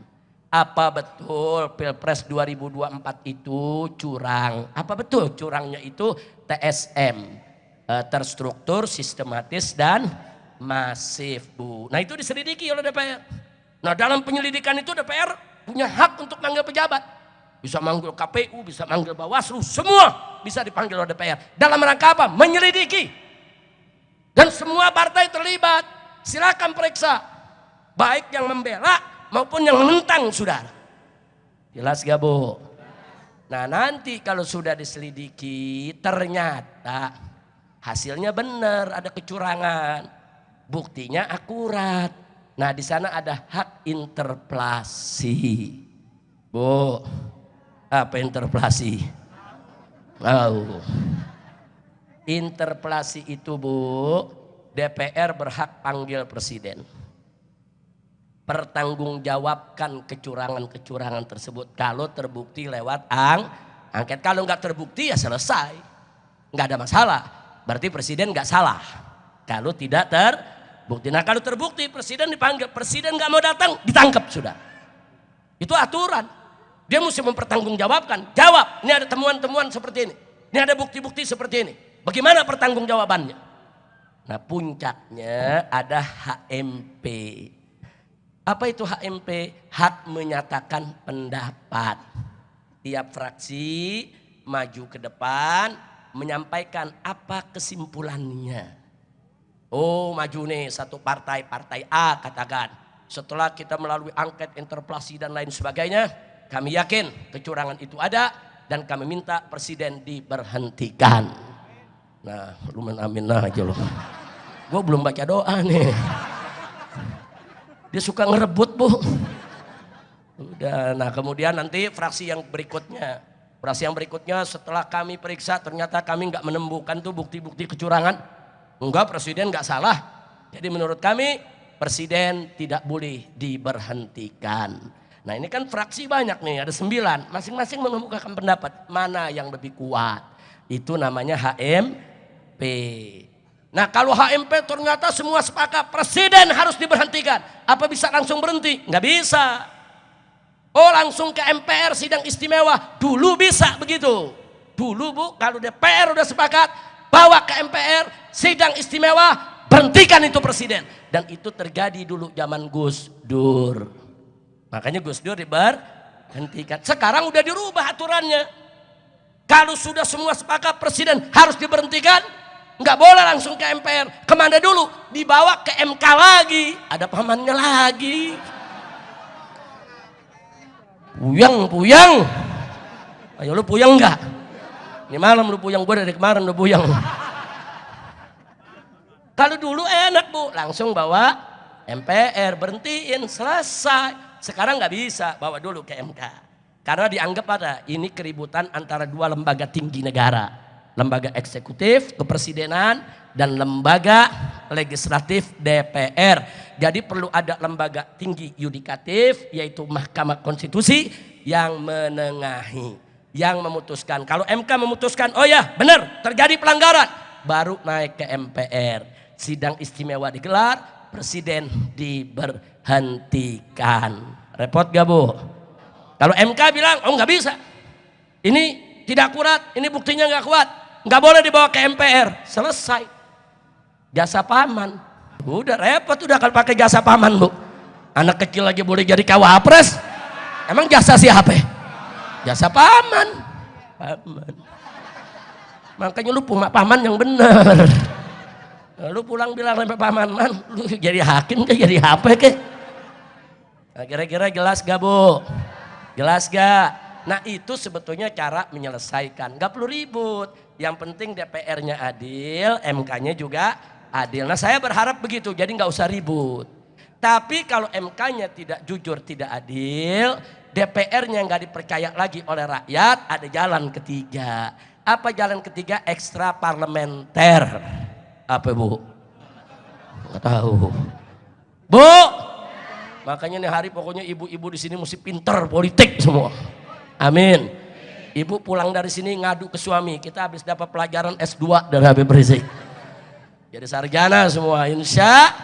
Apa betul Pilpres 2024 itu curang? Apa betul curangnya itu TSM? Terstruktur, sistematis, dan masif Bu. Nah itu diselidiki oleh DPR. Nah dalam penyelidikan itu DPR punya hak untuk manggil pejabat. Bisa manggil KPU, bisa manggil Bawaslu, semua bisa dipanggil oleh DPR. Dalam rangka apa? Menyelidiki. Dan semua partai terlibat. Silakan periksa. Baik yang membela maupun yang menentang saudara. Jelas gak Bu? Nah nanti kalau sudah diselidiki ternyata hasilnya benar, ada kecurangan, buktinya akurat. Nah di sana ada hak interpelasi. Bu, apa interpelasi? Interpelasi itu Bu, DPR berhak panggil presiden, pertanggungjawabkan kecurangan-kecurangan tersebut kalau terbukti lewat angket. Kalau nggak terbukti ya selesai, nggak ada masalah, berarti presiden nggak salah kalau tidak terbukti. Nah kalau terbukti presiden dipanggil, presiden nggak mau datang ditangkap sudah. Itu aturan, dia mesti mempertanggungjawabkan. Jawab, ini ada temuan-temuan seperti ini ada bukti-bukti seperti ini, bagaimana pertanggungjawabannya? Nah puncaknya ada HMP. Apa itu HMP? Hak menyatakan pendapat. Tiap fraksi maju ke depan menyampaikan apa kesimpulannya. Oh maju nih satu partai, partai A katakan, setelah kita melalui angket, interpelasi dan lain sebagainya, kami yakin kecurangan itu ada dan kami minta presiden diberhentikan. Nah lu amin aja lu. Gue belum baca doa nih. Dia suka ngerebut Bu. Udah, nah kemudian nanti fraksi yang berikutnya setelah kami periksa ternyata kami nggak menemukan tuh bukti-bukti kecurangan. Enggak, presiden nggak salah. Jadi menurut kami presiden tidak boleh diberhentikan. Nah ini kan fraksi banyak nih, ada 9. Masing-masing mengemukakan pendapat mana yang lebih kuat. Itu namanya HMP. Nah kalau HMP ternyata semua sepakat presiden harus diberhentikan, apa bisa langsung berhenti? Nggak bisa. Oh langsung ke MPR sidang istimewa, dulu bisa begitu. Dulu Bu, kalau DPR udah sepakat, bawa ke MPR sidang istimewa, berhentikan itu presiden. Dan itu terjadi dulu zaman Gus Dur. Makanya Gus Dur diberhentikan. Sekarang udah dirubah aturannya. Kalau sudah semua sepakat presiden harus diberhentikan, nggak boleh langsung ke MPR. Kemana dulu? Dibawa ke MK lagi. Ada pamannya lagi. Puyang. Ayo lu puyang nggak? Ini malam lu puyang, gue dari kemarin lu puyang. Kalau dulu enak Bu, langsung bawa MPR, berhentiin, selesai. Sekarang nggak bisa, bawa dulu ke MK. Karena dianggap ada ini keributan antara dua lembaga tinggi negara. Lembaga eksekutif, kepresidenan, dan lembaga legislatif DPR. Jadi perlu ada lembaga tinggi yudikatif, yaitu Mahkamah Konstitusi yang menengahi, yang memutuskan. Kalau MK memutuskan, oh ya benar terjadi pelanggaran, baru naik ke MPR. Sidang istimewa digelar, presiden diberhentikan. Repot gak Bu? Kalau MK bilang, oh nggak bisa, ini tidak akurat, ini buktinya nggak kuat, nggak boleh dibawa ke MPR, selesai. Jasa paman, udah repot udah kalau pakai jasa paman Bu. Anak kecil lagi boleh jadi kawapres, emang jasa siapa? Jasa paman. Makanya lu punya paman yang benar. Lu pulang bilang sampai paman, man, lu jadi hakim ke jadi apa ke? Nah, kira-kira jelas gak Bu? Jelas gak? Nah itu sebetulnya cara menyelesaikan, gak perlu ribut. Yang penting DPR-nya adil, MK-nya juga adil. Nah saya berharap begitu, jadi gak usah ribut. Tapi kalau MK-nya tidak jujur, tidak adil, DPR-nya gak dipercaya lagi oleh rakyat, ada jalan ketiga. Apa jalan ketiga? Ekstra parlementer. Apa Bu? Gak tahu. Bu, makanya nih hari pokoknya ibu-ibu di sini mesti pinter politik semua. Amin. Ibu pulang dari sini ngadu ke suami, kita habis dapat pelajaran S2 dari Habib Rizik. Jadi sarjana semua, insya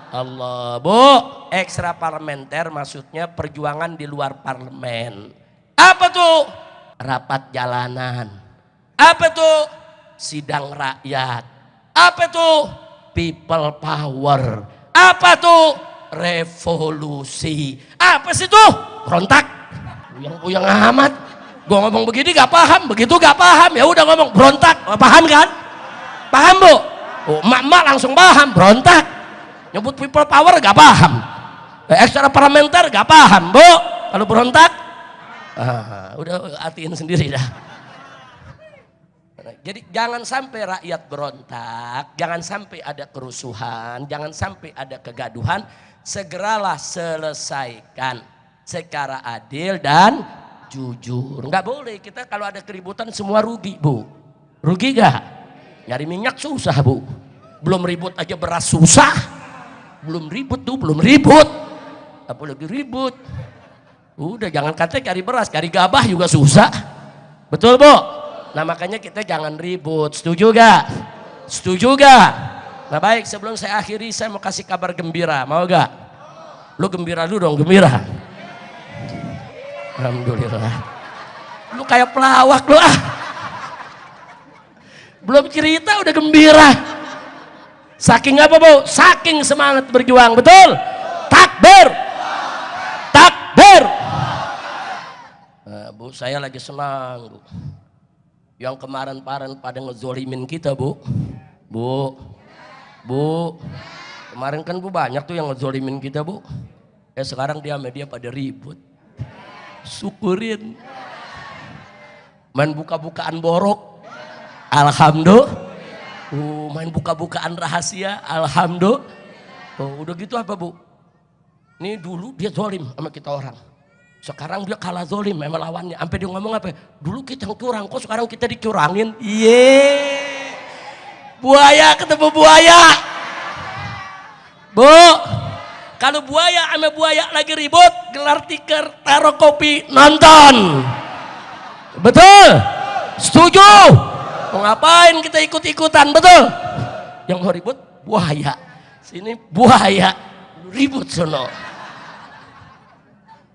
Allah. Bu, ekstra parlementer maksudnya perjuangan di luar parlemen. Apa tuh? Rapat jalanan. Apa tuh? Sidang rakyat. Apa tuh? People power. Apa tuh? Revolusi. Apa sih tuh? Berontak. Puyang amat. Gua ngomong begini gak paham, begitu gak paham, ya udah ngomong berontak. Paham kan? Paham Bu? Oh, emak-emak langsung paham, berontak. Nyebut people power gak paham. Ekstra parlementer gak paham bu kalau berontak. Udah artiin sendiri dah. Jadi jangan sampai rakyat berontak, jangan sampai ada kerusuhan, jangan sampai ada kegaduhan. Segeralah selesaikan secara adil dan jujur. Nggak boleh kita kalau ada keributan semua rugi bu. Rugi gak? Nyari minyak susah bu. Belum ribut aja beras susah. Belum ribut tuh, belum ribut. Apalagi ribut. Udah jangan katanya cari beras, cari gabah juga susah. Betul bu? Nah makanya kita jangan ribut. Setuju gak? Setuju gak? Nah baik, sebelum saya akhiri saya mau kasih kabar gembira. Mau gak? Lu gembira dulu dong, gembira. Alhamdulillah. Lu kayak pelawak lu ah. Belum cerita udah gembira. Saking apa bu? Saking semangat berjuang, betul? Takbir. Takbir. Nah, bu, saya lagi senang bu. Yang kemarin-kemarin pada ngezolimin kita bu. Bu, kemarin kan bu banyak tuh yang ngezolimin kita bu. Sekarang dia media pada ribut. Syukurin. Main buka-bukaan borok. Alhamdulillah. Main buka-bukaan rahasia. Alhamdulillah. Udah gitu apa bu? Nih dulu dia zolim sama kita orang. Sekarang dia kalah zolim sama lawannya. Sampai dia ngomong apa? Dulu kita yang curang, kok sekarang kita dicurangin? Buaya ketemu buaya. Bu, kalau buaya sama buaya lagi ribut, gelar tikar, taruh kopi, nonton. Betul? Setuju? Mau ngapain kita ikut-ikutan? Betul? Yang mau ribut buaya. Sini buaya, ribut sono.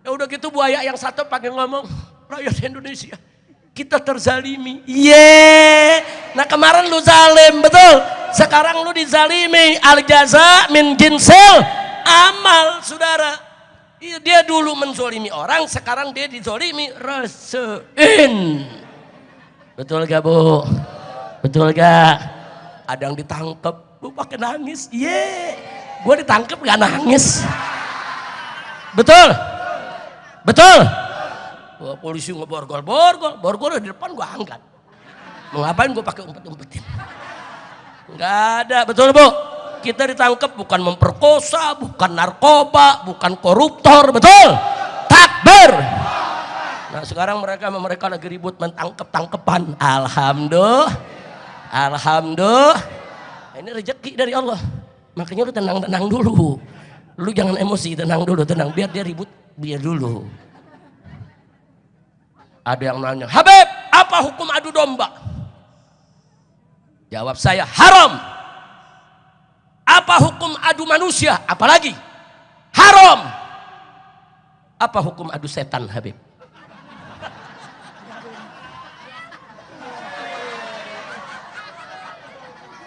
Ya udah gitu buaya yang satu pakai ngomong, rakyat Indonesia kita terzalimi. Nah kemarin lu zalim, betul? Sekarang lu dizalimi. Al jaza min jinsil amal, saudara. Dia dulu menzolimi orang, sekarang dia dizolimi. Rasain. Betul gak bu? Betul gak? Ada yang ditangkep, bu pakai nangis. Gue ditangkep gak nangis. Betul? Betul? Wah, polisi ngeborgol di depan gue angkat. Mau ngapain gue pakai umpet-umpetin? Enggak ada, betul bu? Kita ditangkap bukan memperkosa, bukan narkoba, bukan koruptor, betul? Takbir! Nah sekarang mereka lagi ribut mentangkep-tangkepan. Alhamdulillah. Alhamdulillah. Ini rezeki dari Allah. Makanya lu tenang-tenang dulu. Lu jangan emosi, tenang dulu, tenang. Biar dia ribut, biar dulu. Ada yang nanya, Habib, apa hukum adu domba? Jawab saya, haram. Apa hukum adu manusia? Apalagi? Haram. Apa hukum adu setan, Habib?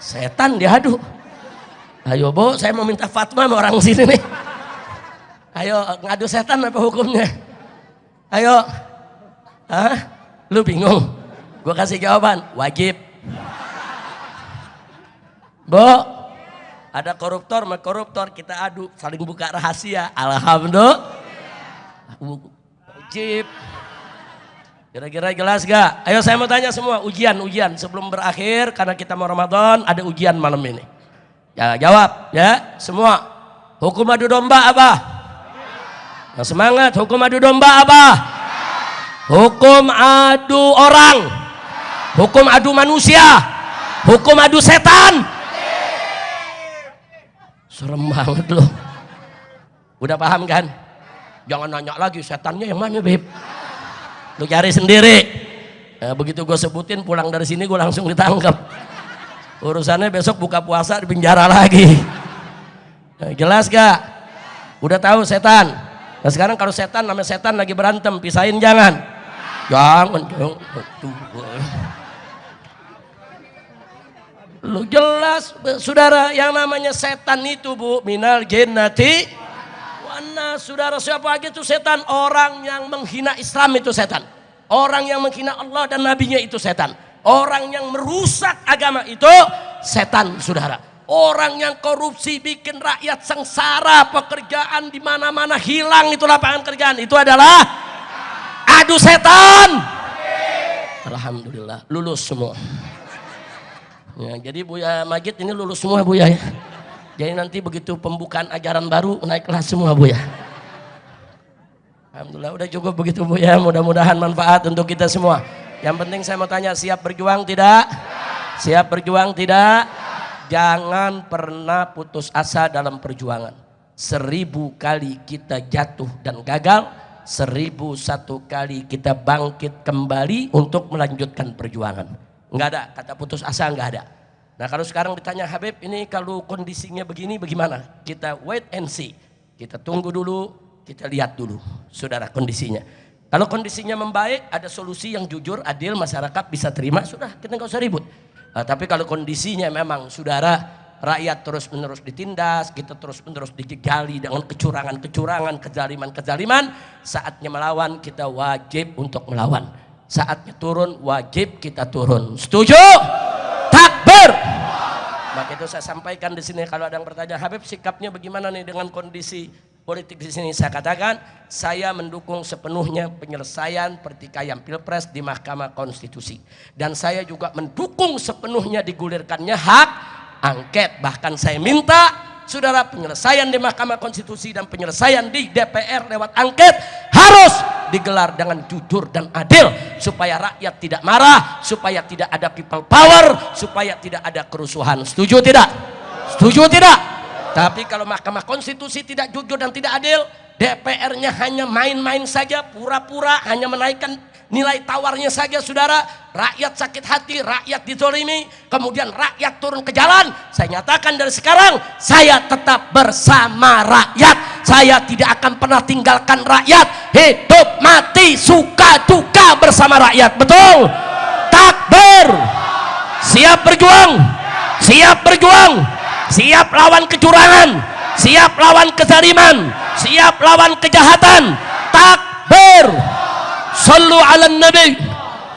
Setan diadu. Ayo bu, saya mau minta fatwa sama orang sini nih. Ayo ngadu setan apa hukumnya? Ayo. Hah? Lu bingung? Gue kasih jawaban, wajib. Bu, ada koruptor sama koruptor, kita adu, saling buka rahasia. Alhamdulillah. Wajib. Kira-kira jelas gak? Ayo saya mau tanya semua, ujian sebelum berakhir, karena kita mau Ramadan, ada ujian malam ini. Ya jawab ya semua. Hukum adu domba apa? Nah, semangat. Hukum adu domba apa? Hukum adu orang. Hukum adu manusia. Hukum adu setan. Serem banget loh. Udah paham kan? Jangan nanya lagi setannya yang mana Beb. Lu cari sendiri. Nah, begitu gue sebutin pulang dari sini gue langsung ditangkap. Urusannya besok buka puasa di penjara lagi. Nah, jelas gak? Udah tahu setan. Nah sekarang kalau setan sama setan lagi berantem, pisahin jangan. Jangan. Lu jelas saudara, yang namanya setan itu bu, minal jinnati wana. Saudara, siapa aja itu setan? Orang yang menghina Islam itu setan. Orang yang menghina Allah dan nabinya itu setan. Orang yang merusak agama itu setan, saudara. Orang yang korupsi bikin rakyat sengsara, pekerjaan di mana-mana hilang, itu lapangan kerjaan. Itu adalah adu setan. Alhamdulillah lulus semua. Ya, jadi Buya Majid ini lulus semua Buya ya. Jadi nanti begitu pembukaan ajaran baru naik kelas semua Buya. Alhamdulillah udah cukup begitu Buya. Mudah-mudahan manfaat untuk kita semua. Yang penting saya mau tanya, siap berjuang tidak? Siap berjuang tidak? Jangan pernah putus asa dalam perjuangan. 1000 kali kita jatuh dan gagal, 1001 kali kita bangkit kembali untuk melanjutkan perjuangan. Enggak ada kata putus asa, enggak ada. Nah kalau sekarang ditanya Habib, ini kalau kondisinya begini bagaimana? Kita wait and see. Kita tunggu dulu, kita lihat dulu saudara kondisinya. Kalau kondisinya membaik, ada solusi yang jujur, adil, masyarakat bisa terima, sudah kita nggak usah ribut. Nah, tapi kalau kondisinya memang saudara, rakyat terus menerus ditindas, kita terus menerus dijegali dengan kecurangan-kecurangan, kezaliman-kezaliman, saatnya melawan, kita wajib untuk melawan. Saatnya turun, wajib kita turun. Setuju? Takbir. Maka itu saya sampaikan di sini, kalau ada yang bertanya, Habib sikapnya bagaimana nih dengan kondisi politik di sini? Saya katakan, saya mendukung sepenuhnya penyelesaian pertikaian Pilpres di Mahkamah Konstitusi. Dan saya juga mendukung sepenuhnya digulirkannya hak angket. Bahkan saya minta saudara, penyelesaian di Mahkamah Konstitusi dan penyelesaian di DPR lewat angket harus digelar dengan jujur dan adil, supaya rakyat tidak marah, supaya tidak ada people power, supaya tidak ada kerusuhan. Setuju tidak? Setuju tidak? Tapi kalau Mahkamah Konstitusi tidak jujur dan tidak adil, DPR-nya hanya main-main saja, pura-pura hanya menaikkan nilai tawarnya saja saudara, rakyat sakit hati, rakyat dizolimi, kemudian rakyat turun ke jalan. Saya nyatakan dari sekarang, saya tetap bersama rakyat, saya tidak akan pernah tinggalkan rakyat, hidup mati suka duka bersama rakyat. Betul? Takbir. Siap berjuang, siap berjuang, siap lawan kecurangan, siap lawan kezaliman, siap lawan kejahatan. Takbir. Sallu ala nabi.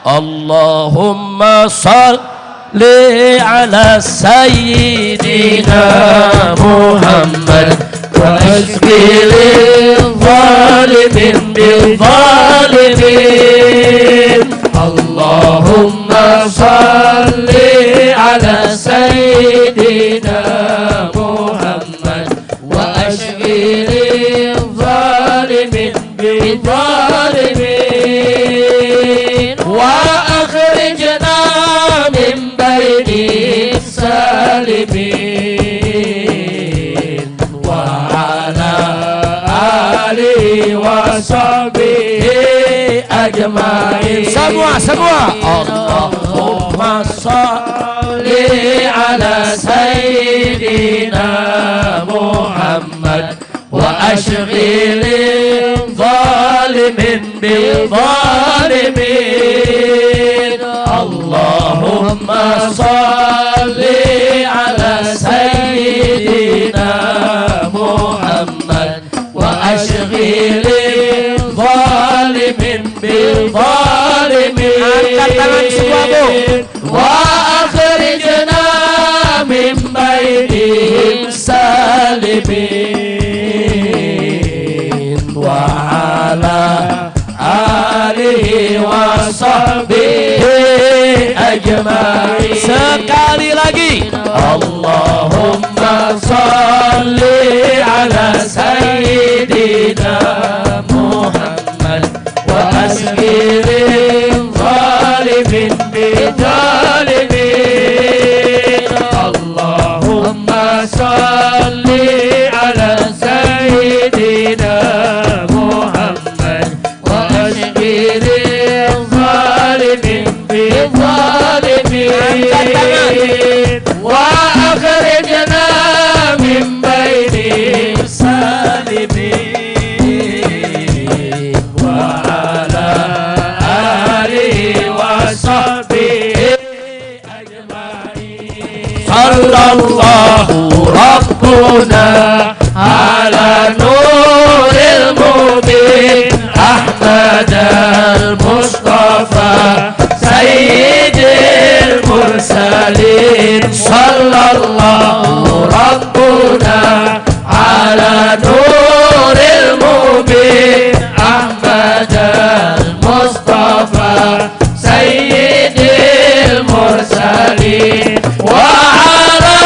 Allahumma salli ala sayyidina Muhammad wa ashghil zalimin bil zalimin. Allahumma salli ala sayyidina Muhammad wa ashghil zalimin bil zalimin. وأخرجنا من بين السالمين وعلى آله وصحبه أجمعين. Semua Allahumma salli ala sayyidina Muhammad wa ashghil zalimin bil zalimin. Allahumma salli ala sayyidina Muhammad wa ashghil zalimin bil zalimin. Angkat tangan semua Bu. Wa akhrijna min bainihim salimin wa ala alihi wa sahbihi ajma'in. Sekali lagi, Allahumma salli ala sayyidina Muhammad wa ashghil zalimin bil zalimin. Allahumma salli ala sayyidina Muhammad wa ashghil zalimin bil zalimin. Wa akhrijna min bainihim salimin wa ala alihi wa sahbihi ajma'in. Sallallahu rabbuna ala nuril mubin Ahmad al-Mustafa sayyidil mursalin. Sallallahu على نور المبين أحمد المصطفى سيد المرسلين وعلى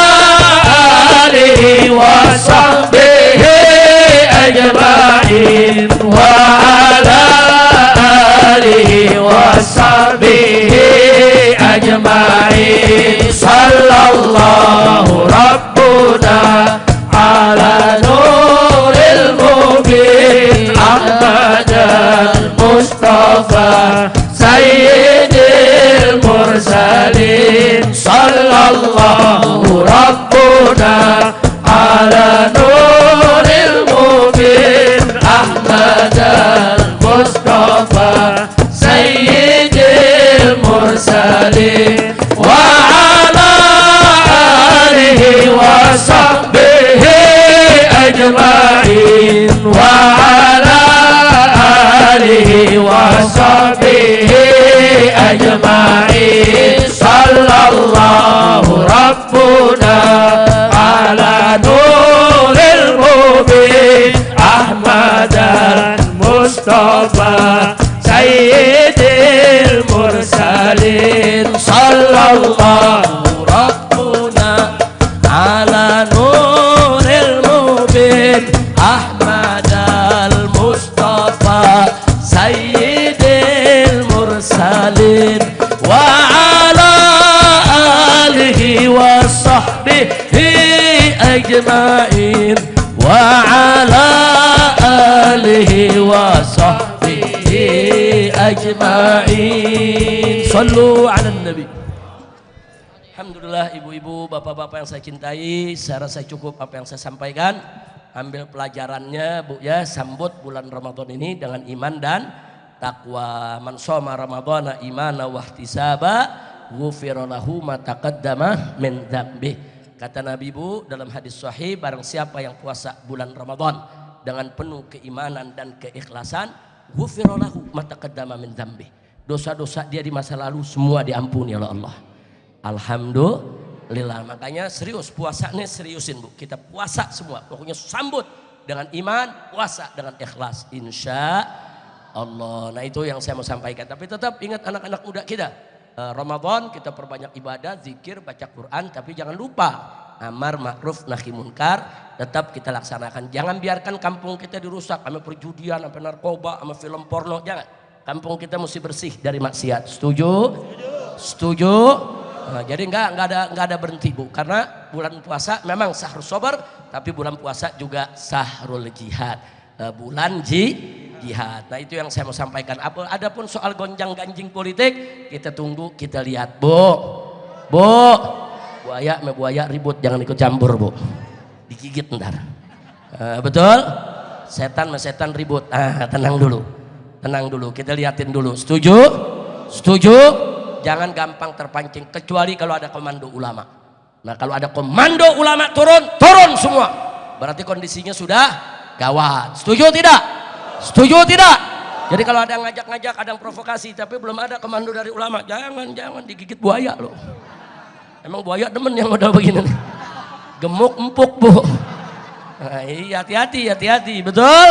آله وصحبه أجمعين وعلى آله وصحبه أجمعين صلى الله ربنا على نور المبين أحمد المصطفى سيد المرسلين صلى الله ربنا على نور المبين أحمد المصطفى سيد المرسلين وعلى آله وصحبه أجمعين وعلى آله وصحبه أجمعين صلى الله ربنا على نور المبين أحمد المصطفى سيد المرسلين صلى الله ربنا على نور المبين أحمد المصطفى سيد المرسلين وعلى آله وصحبه أجمعين وعلى آله وصحبه أجمعين صلوا على النبي. Alhamdulillah, ibu-ibu, bapak-bapak yang saya cintai, saya rasa cukup apa yang saya sampaikan. Ambil pelajarannya Bu ya, sambut bulan Ramadan ini dengan iman dan takwa. Man shoma ramadhana imana wa ihtisaba ghufira lahu ma taqaddama min dzambi. Kata Nabi Bu dalam hadis sahih, barang siapa yang puasa bulan Ramadan dengan penuh keimanan dan keikhlasan, ghufira lahu ma taqaddama min dzambi. Dosa-dosa dia di masa lalu semua diampuni oleh Allah. Alhamdulillah. Makanya serius, puasanya seriusin Bu. Kita puasa semua, pokoknya sambut dengan iman, puasa dengan ikhlas, insya Allah. Nah itu yang saya mau sampaikan. Tapi tetap ingat anak-anak muda kita, Ramadan kita perbanyak ibadah, zikir, baca Quran. Tapi jangan lupa amar ma'ruf nahi munkar tetap kita laksanakan. Jangan biarkan kampung kita dirusak sama perjudian, sama narkoba, sama film porno. Jangan. Kampung kita mesti bersih dari maksiat. Setuju? Setuju? Nah, jadi nggak ada berhenti Bu, karena bulan puasa memang sahrul sabar, tapi bulan puasa juga sahrul jihad, bulan jihad. Nah itu yang saya mau sampaikan. Adapun soal gonjang-ganjing politik kita tunggu, kita lihat Bu. Buaya sama buaya ribut, jangan ikut campur Bu, digigit ntar. Betul? Setan sama setan ribut, tenang dulu, kita liatin dulu. Setuju? Jangan gampang terpancing, kecuali kalau ada komando ulama. Nah kalau ada komando ulama turun semua, berarti kondisinya sudah gawat. Setuju tidak? Setuju tidak? Jadi kalau ada yang ngajak-ngajak, ada yang provokasi, tapi belum ada komando dari ulama, jangan digigit buaya loh. Emang buaya demen yang modal begini nih. Gemuk empuk Bu. Nah, iya, hati-hati, betul?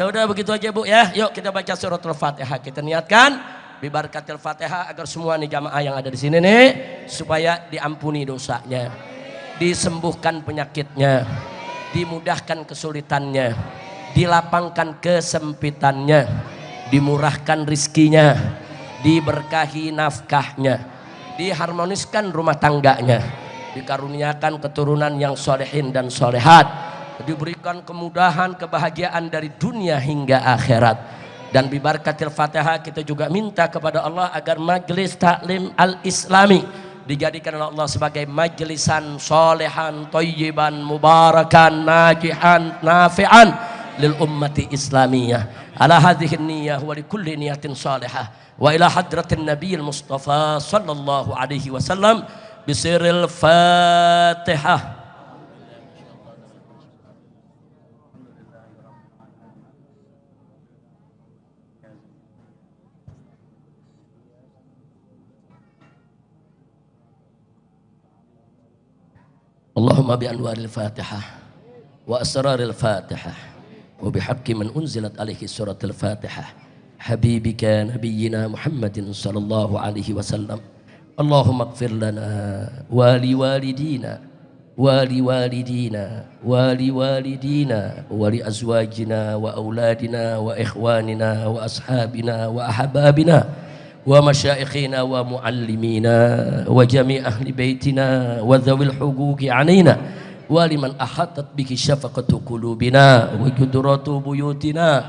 Ya udah begitu aja Bu ya. Yuk kita baca suratul Fatihah, kita niatkan bi barakatil Fatihah agar semua nih jamaah yang ada di sini nih supaya diampuni dosanya, disembuhkan penyakitnya, dimudahkan kesulitannya, dilapangkan kesempitannya, dimurahkan rizkinya, diberkahi nafkahnya, diharmoniskan rumah tangganya, dikaruniakan keturunan yang solehin dan solehat, diberikan kemudahan kebahagiaan dari dunia hingga akhirat. Dan bibarakatil Fatihah kita juga minta kepada Allah agar majelis taklim al-islami dijadikan oleh Allah sebagai majlisan solehan, thayyiban, mubarakan, najihan, nafi'an lil ummati islamiyah ala hadhihi niyah wa li kulli niyatin salihah wa ila hadratin nabiyil mustafa sallallahu alaihi wasallam bisiril Fatihah. Allahumma اللهم بأنوار الفاتحة وأسرار الفاتحة وبحق من أنزلت عليه سورة الفاتحة حبيبك نبينا محمد صلى الله عليه وسلم. اللهم اغفر لنا ولوالدينا ولوالدينا ولأزواجنا وأولادنا وإخواننا وأصحابنا وأحبابنا ومشايخنا ومعلمينا وجميع أهل بيتنا وذوي الحقوق علينا ولمن أحاطت به شفقة قلوبنا وجدرات بيوتنا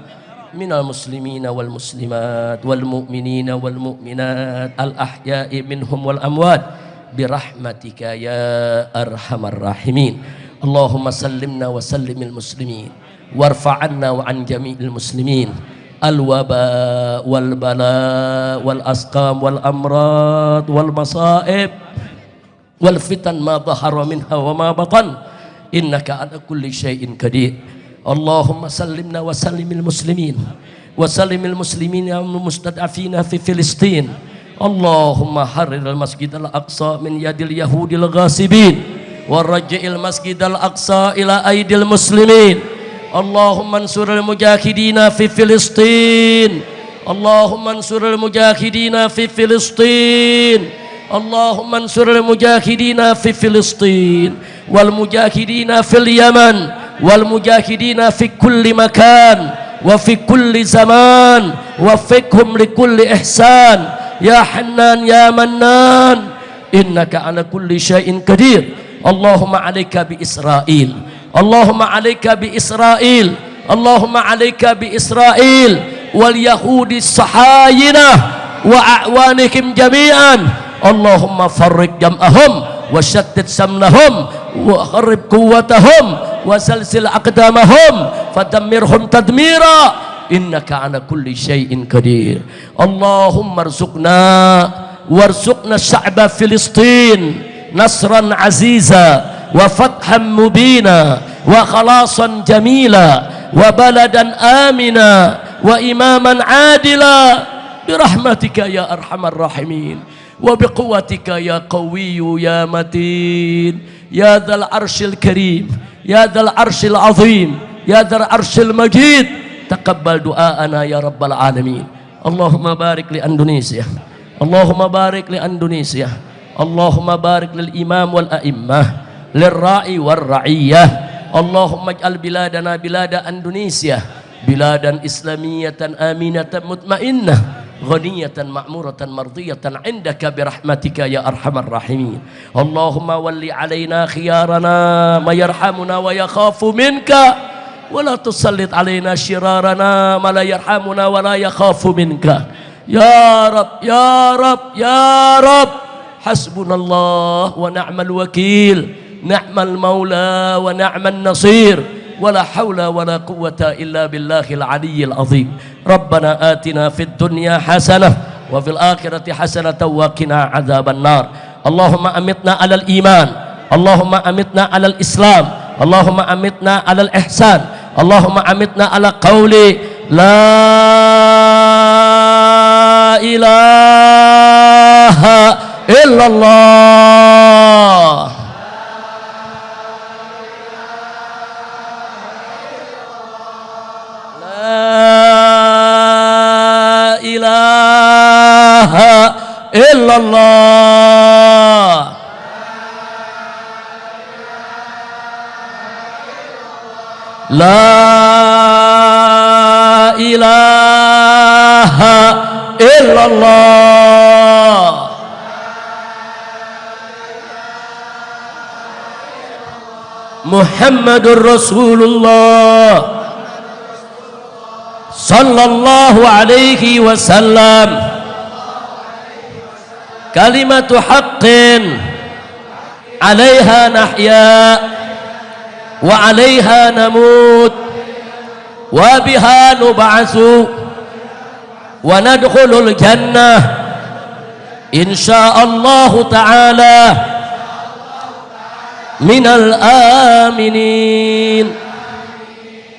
من المسلمين والمسلمات والمؤمنين والمؤمنات الأحياء منهم والأموات برحمتك يا أرحم الراحمين. اللهم سلمنا وسلم المسلمين وارفع عنا وعن جميع المسلمين الوباء والبلاء والأسقام والأمراض والمصائب والفتن ما ظهر منها وما بطن إنك على كل شيء قدير. اللهم سلمنا وسلم المسلمين وسلم المسلمين المستضعفين في فلسطين. اللهم حرر المسجد الأقصى من يد اليهود الغاصبين ورجع المسجد الأقصى إلى أيدي المسلمين. اللهم انصر المجاهدين في فلسطين. اللهم انصر المجاهدين في فلسطين. اللهم انصر المجاهدين في فلسطين والمجاهدين في اليمن والمجاهدين في كل مكان وفي كل زمان وفقهم لكل إحسان يا حنان يا منان إنك على كل شيء قدير. اللهم عليك بإسرائيل. اللهم عليك بإسرائيل. اللهم عليك بإسرائيل واليهود الصهاينة وأعوانهم جميعا. اللهم فرق جمعهم وشتت سمنهم وخرب قوتهم وسلسل أقدامهم فدمرهم تدميرا إنك على كل شيء قدير. اللهم وارزقنا الشعب فلسطين نصرا عزيزا وفتحا مبينا وخلاصا جميلا وبلدا آمنا وإماما عادلا برحمتك يا أرحم الراحمين وبقوتك يا قوي يا متين يا ذا العرش الكريم يا ذا العرش العظيم يا ذا العرش المجيد. تقبل دعاءنا يا رب العالمين. اللهم بارك لإندونيسيا. اللهم بارك لإندونيسيا. اللهم بارك للإمام والأئمة للراعي والرعية. اللهم اجعل بلادنا بلاد إندونيسيا بلادا إسلامية آمنة مطمئنة غنية معمورة مرضية عندك برحمتك يا أرحم الراحمين. اللهم ول علينا خيارنا ما يرحمنا ويخاف منك ولا تسلط علينا شرارنا ما لا يرحمنا ولا يخاف منك يا رب يا رب يا رب. حسبنا الله ونعم الوكيل نعم المولى ونعم النصير ولا حول ولا قوة إلا بالله العلي العظيم. ربنا آتنا في الدنيا حسنة وفي الآخرة حسنة وقنا عذاب النار. اللهم أمتنا على الإيمان. اللهم أمتنا على الإسلام. اللهم أمتنا على الإحسان. اللهم أمتنا على قول لا إله إلا الله. إله إلا الله. لا إله إلا الله. محمد رسول الله صلى الله عليه وسلم. كلمة حق عليها نحيا وعليها نموت وبها نبعث وندخل الجنة إن شاء الله تعالى من الآمنين.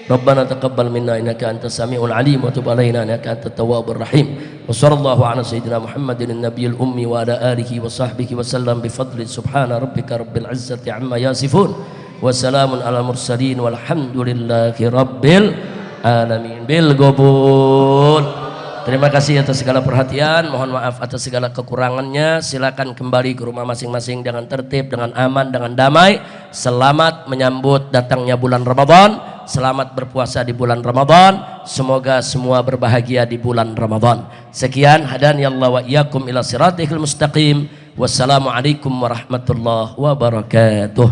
Rabbana taqabbal minna innaka antas samiul alim wa tub alaina innaka antat tawwabur rahim. Wa sallallahu ala sayyidina Muhammadin nabiyil ummi wa ala alihi wa sahbihi wa sallam bi fadli subhana rabbika rabbil izzati amma yasifun wa salamun ala mursalin walhamdulillahi rabbil alamin. Bil gobul. Terima kasih atas segala perhatian, mohon maaf atas segala kekurangannya. Silakan kembali ke rumah masing-masing dengan tertib, dengan aman, dengan damai. Selamat menyambut datangnya bulan Ramadan. Selamat berpuasa di bulan Ramadan. Semoga semua berbahagia di bulan Ramadan. Sekian, hadani Allah wa iyyakum ila siratal mustaqim. Wassalamualaikum warahmatullahi wabarakatuh.